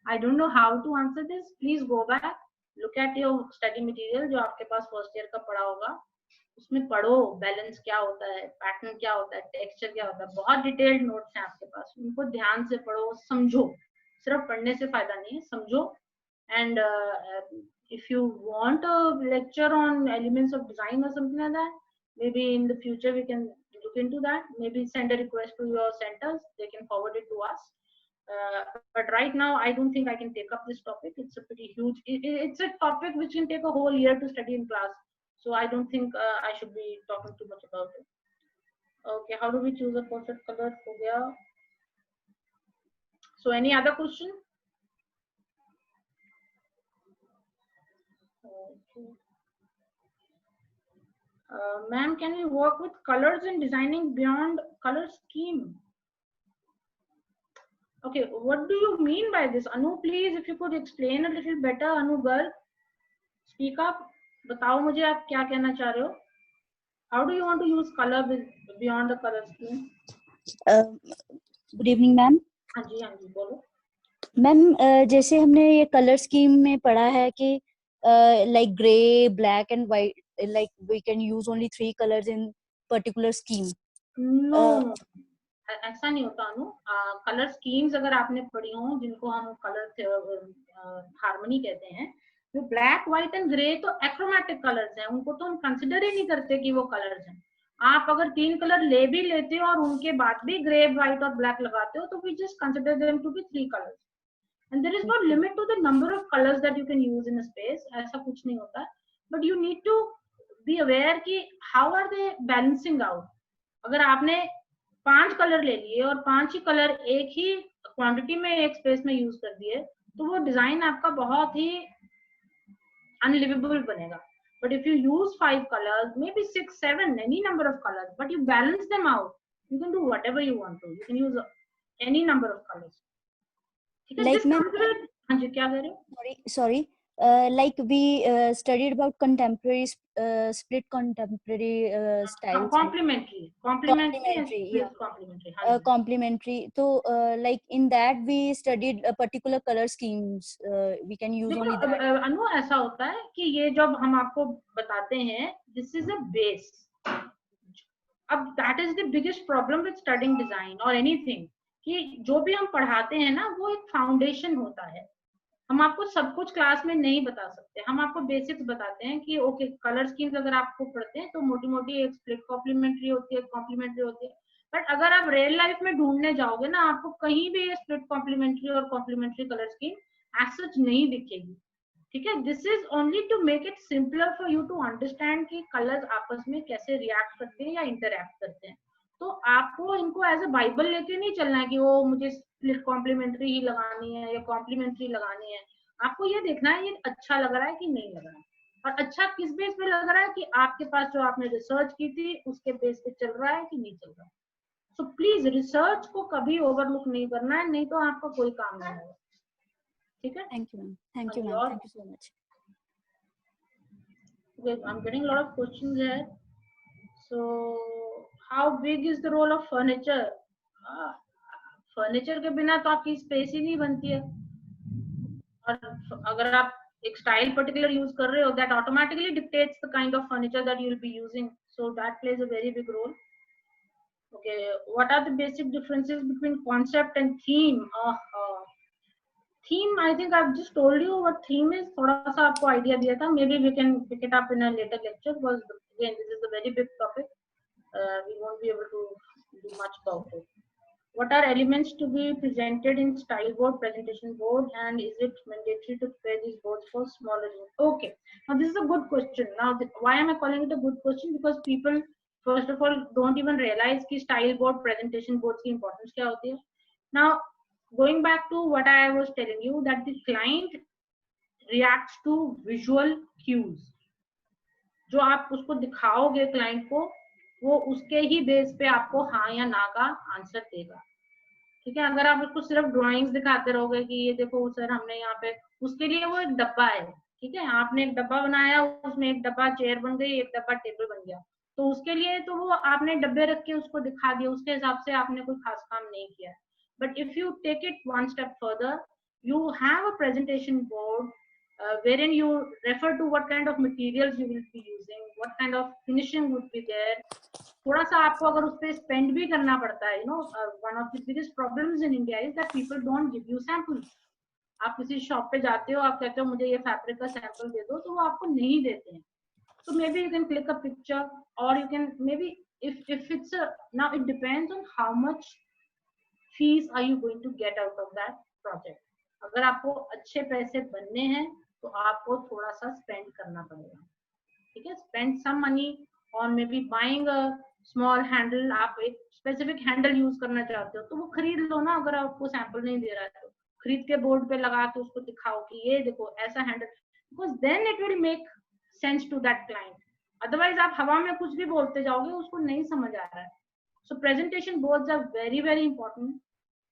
I don't know how to answer this. Please go back, look at your study material जो आपके पास first year का पड़ा होगा, उसमें पढ़ो बैलेंस क्या होता है, पैटर्न क्या होता है, टेक्सचर क्या होता है, बहुत डिटेल्ड नोट्स हैं आपके पास, उनको ध्यान से पढ़ो, समझो, सिर्फ पढ़ने से फायदा नहीं है, समझो। And if you want a lecture on elements of design or something like that, maybe in the future we can look into that. Maybe send a request to your centers, they can forward it to us. But right now I don't think I can take up this topic. It's a pretty huge, it's a topic which can take a whole year to study in class, so I don't think I should be talking too much about it. Okay, how do we choose a perfect color? Ho gaya. So any other question? Okay. Ma'am, can we work with colors in designing beyond color scheme? Okay, what do you mean by this? Anu, please, if you could explain a little better. Anu girl, speak up. बताओ मुझे आप क्या कहना चाह रहे हो? How do you want to use color beyond the color scheme? Good evening ma'am. हाँ जी बोलो। मैम जैसे हमने ये कलर स्कीम में पढ़ा है कि like grey, black and white, like we can use only 3 colours in particular scheme. No, ऐसा नहीं होता अनु। कलर स्कीम्स अगर आपने पढ़ी हो, जिनको हम कलर हार्मनी कहते हैं, जो ब्लैक, व्हाइट एंड ग्रे तो एक्रोमेटिक कलर्स हैं, उनको तो हम कंसिडर ही नहीं करते कि वो कलर्स हैं। आप अगर 3 कलर ले भी लेते हो और उनके बाद भी ग्रे, व्हाइट और ब्लैक लगाते हो, तो we just consider them to be 3 colours, and there is no limit to the number of colours that you can use in a space. ऐसा कुछ नहीं होता, but you need to be aware कि how are they balancing out. अगर आपने 5 colour ले लिए और 5 ही कलर एक ही क्वांटिटी में एक स्पेस में यूज कर दिए, तो वो डिजाइन आपका बहुत ही अनलिवेबल बनेगा। But if you use 5 colors, maybe 6, 7, any number of colors, but you balance them out, you can do whatever you want to. You can use any number of colors. ठीक है? Like ma'am, हाँ जी, क्या कह रहे हो? Sorry. Like we studied about contemporary split contemporary styles. Complementary. Yeah. Complementary. Complementary. So like in that we studied particular color schemes. We can use only that. अनु, ऐसा होता है कि ये जब हम आपको बताते हैं, this is a base. अब that is the biggest problem with studying design or anything, कि जो भी हम पढ़ाते हैं ना, वो एक फाउंडेशन होता है। हम आपको सब कुछ क्लास में नहीं बता सकते, हम आपको बेसिक्स बताते हैं कि ओके, कलर स्कीम्स अगर आपको पढ़ते हैं तो मोटी मोटी एक स्प्लिट कॉम्प्लीमेंट्री होती है, कॉम्प्लीमेंट्री होती है, बट अगर आप रियल लाइफ में ढूंढने जाओगे ना, आपको कहीं भी ये स्प्लिट कॉम्प्लीमेंट्री और complementary colour scheme as such नहीं दिखेगी। ठीक है? This is only to make it simpler for you to understand कि कलर्स आपस में कैसे रिएक्ट करते हैं या इंटरैक्ट करते हैं। तो आपको इनको एज अ बाइबल लेके नहीं चलना है कि वो मुझे स्प्लिट कॉम्प्लीमेंट्री ही लगानी है या कॉम्प्लीमेंट्री लगानी है। आपको ये देखना है ये अच्छा लग रहा है कि नहीं लग रहा है, और अच्छा किस बेस पे लग रहा है कि आपके पास जो आपने रिसर्च की थी उसके बेस पे चल रहा है कि नहीं चल रहा है। सो प्लीज रिसर्च को कभी ओवरलुक नहीं करना है, नहीं तो आपका कोई काम नहीं होगा। ठीक है? Thank you, ma'am. Thank you, ma'am. Thank you so much. Okay, I'm getting a lot of questions here. So, how big is the role of furniture? Furniture के बिना तो आपकी स्पेस ही नहीं बनती है, और अगर आप एक स्टाइल पर्टिकुलर यूज कर रहे हो, that automatically dictates the kind of furniture that you will be using. So that plays a very big role. Okay, what are the basic differences between concept and theme? Theme, I think I've just told you what theme is. थोड़ा सा आपको idea दिया था. Maybe we can pick it up in a later lecture, because again this is a very big topic. We won't be able to do much about it. What are elements to be presented in style board, presentation board, and is it mandatory to prepare these boards for smaller units? Okay, now this is a good question. Now why am I calling it a good question? Because people first of all don't even realize कि style board, presentation boards की importance क्या होती है. Now going back to what I was telling you, that the client reacts to visual cues. जो आप उसको दिखाओगे client को, वो उसके ही बेस पे आपको हाँ या ना का आंसर देगा. ठीक है? अगर आप उसको सिर्फ ड्राइंग्स दिखाते रहोगे कि ये देखो सर हमने यहाँ पे, उसके लिए वो एक डब्बा है. ठीक है? आपने एक डब्बा बनाया, उसमें एक डब्बा चेयर बन गई, एक डब्बा टेबल बन गया, तो उसके लिए तो वो आपने डब्बे रख के उसको दिखा दिया, उसके हिसाब से आपने कोई खास काम नहीं किया. But if you take it 1 step further, you have a presentation board, you have a style board, you have a presentation board, and you have a style board. So please remember, you have a presentation board, you have a style board, you have a presentation board. Now going back to what I was telling you, that the client reacts to visual cues. जो आप उसको दिखाओगे client को, वो उसके ही base पे आपको हाँ या ना का आंसर देगा. ठीक है? अगर आप एक स्टाइल पर्टिकुलर यूज कर रहे हो, wherein you refer to what kind of materials you will be using, what kind of finishing would be there. थोड़ा सा आपको अगर उस पे spend भी करना पड़ता है, one of the biggest problems in India is that people don't give you samples. आप किसी शॉप पे जाते हो, आप कहते हो मुझे ये फैब्रिक का सैंपल दे दो, तो वो आपको नहीं देते हैं. So maybe you can click a picture, or you can maybe if it's a, now it depends on how much fees are you going to get out of that project. अगर आपको अच्छे पैसे बनने हैं तो आपको थोड़ा सा spend करना पड़ेगा. ठीक है, spend some money on maybe buying a small handle. आप एक specific handle use करना चाहते हो तो वो खरीद लो ना. अगर आपको sample नहीं दे रहा है तो खरीद के बोर्ड पे लगा के उसको दिखाओ कि ये देखो ऐसा handle, because then it will make sense to that client. Otherwise आप हवा में कुछ भी बोलते जाओगे, उसको नहीं समझ आ रहा है. So presentation boards are very, very important,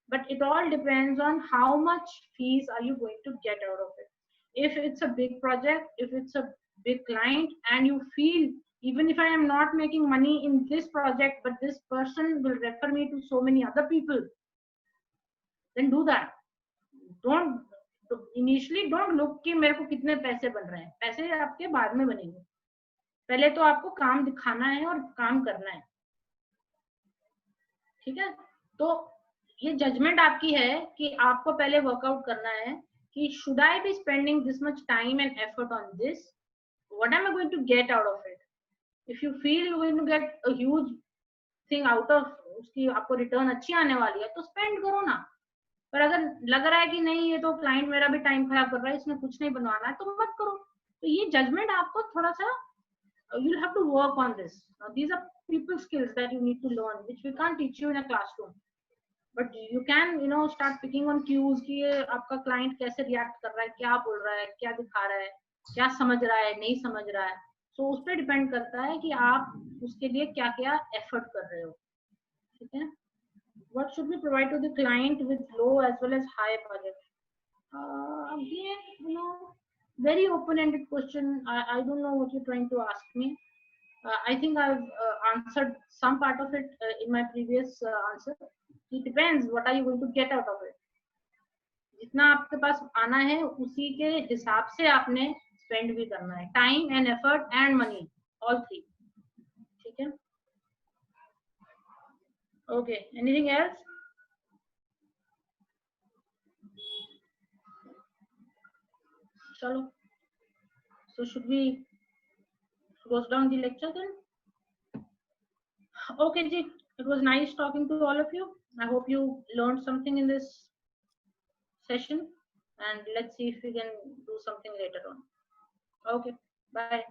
but it all depends on how much fees are you going to get out of it. If it's a big project, if it's a big client, and you feel even if I am not making money in this project, but this person will refer me to so many other people, then do that. Don't initially don't look कि मेरे को कितने पैसे बन रहे हैं. पैसे आपके बाद में बनेंगे, पहले तो आपको काम दिखाना है और काम करना है. ठीक है, तो ये जजमेंट आपकी है कि आपको पहले वर्कआउट करना है कि should I be spending this much time and effort on this? What am I going to get out of it? If you feel you're going to get a huge thing out of उसकी आपको return अच्छी आने वाली है तो spend करो ना. पर अगर लग रहा है कि नहीं ये तो क्लाइंट मेरा भी टाइम खराब कर रहा है, इसमें कुछ नहीं बनवाना है, तो मत करो. तो ये जजमेंट आपको थोड़ा सा you'll have to work on this. Now, these are people skills that you need to learn, which we can't teach you in a classroom. But you can, start picking on cues कि ये आपका client कैसे react कर रहा है, क्या बोल रहा है, क्या दिखा रहा है, क्या समझ रहा है, नहीं समझ रहा है. So उस पर डिपेंड करता है कि आप उसके लिए क्या क्या एफर्ट कर रहे हो. ठीक है. What should we provide to the client with low as well as high budget? Again, very open-ended question. I don't know what you're trying to ask me. I think I've answered some part of it in my previous answer. It depends. What are you going to get out of it? जितना आपके पास आना है उसी के हिसाब से आपने spend भी करना है. Time and effort and money, all three. ठीक है. Okay. Anything else? Chalo. So should we close down the lecture then? Okay, ji. It was nice talking to all of you. I hope you learned something in this session, and let's see if we can do something later on. Okay. Bye.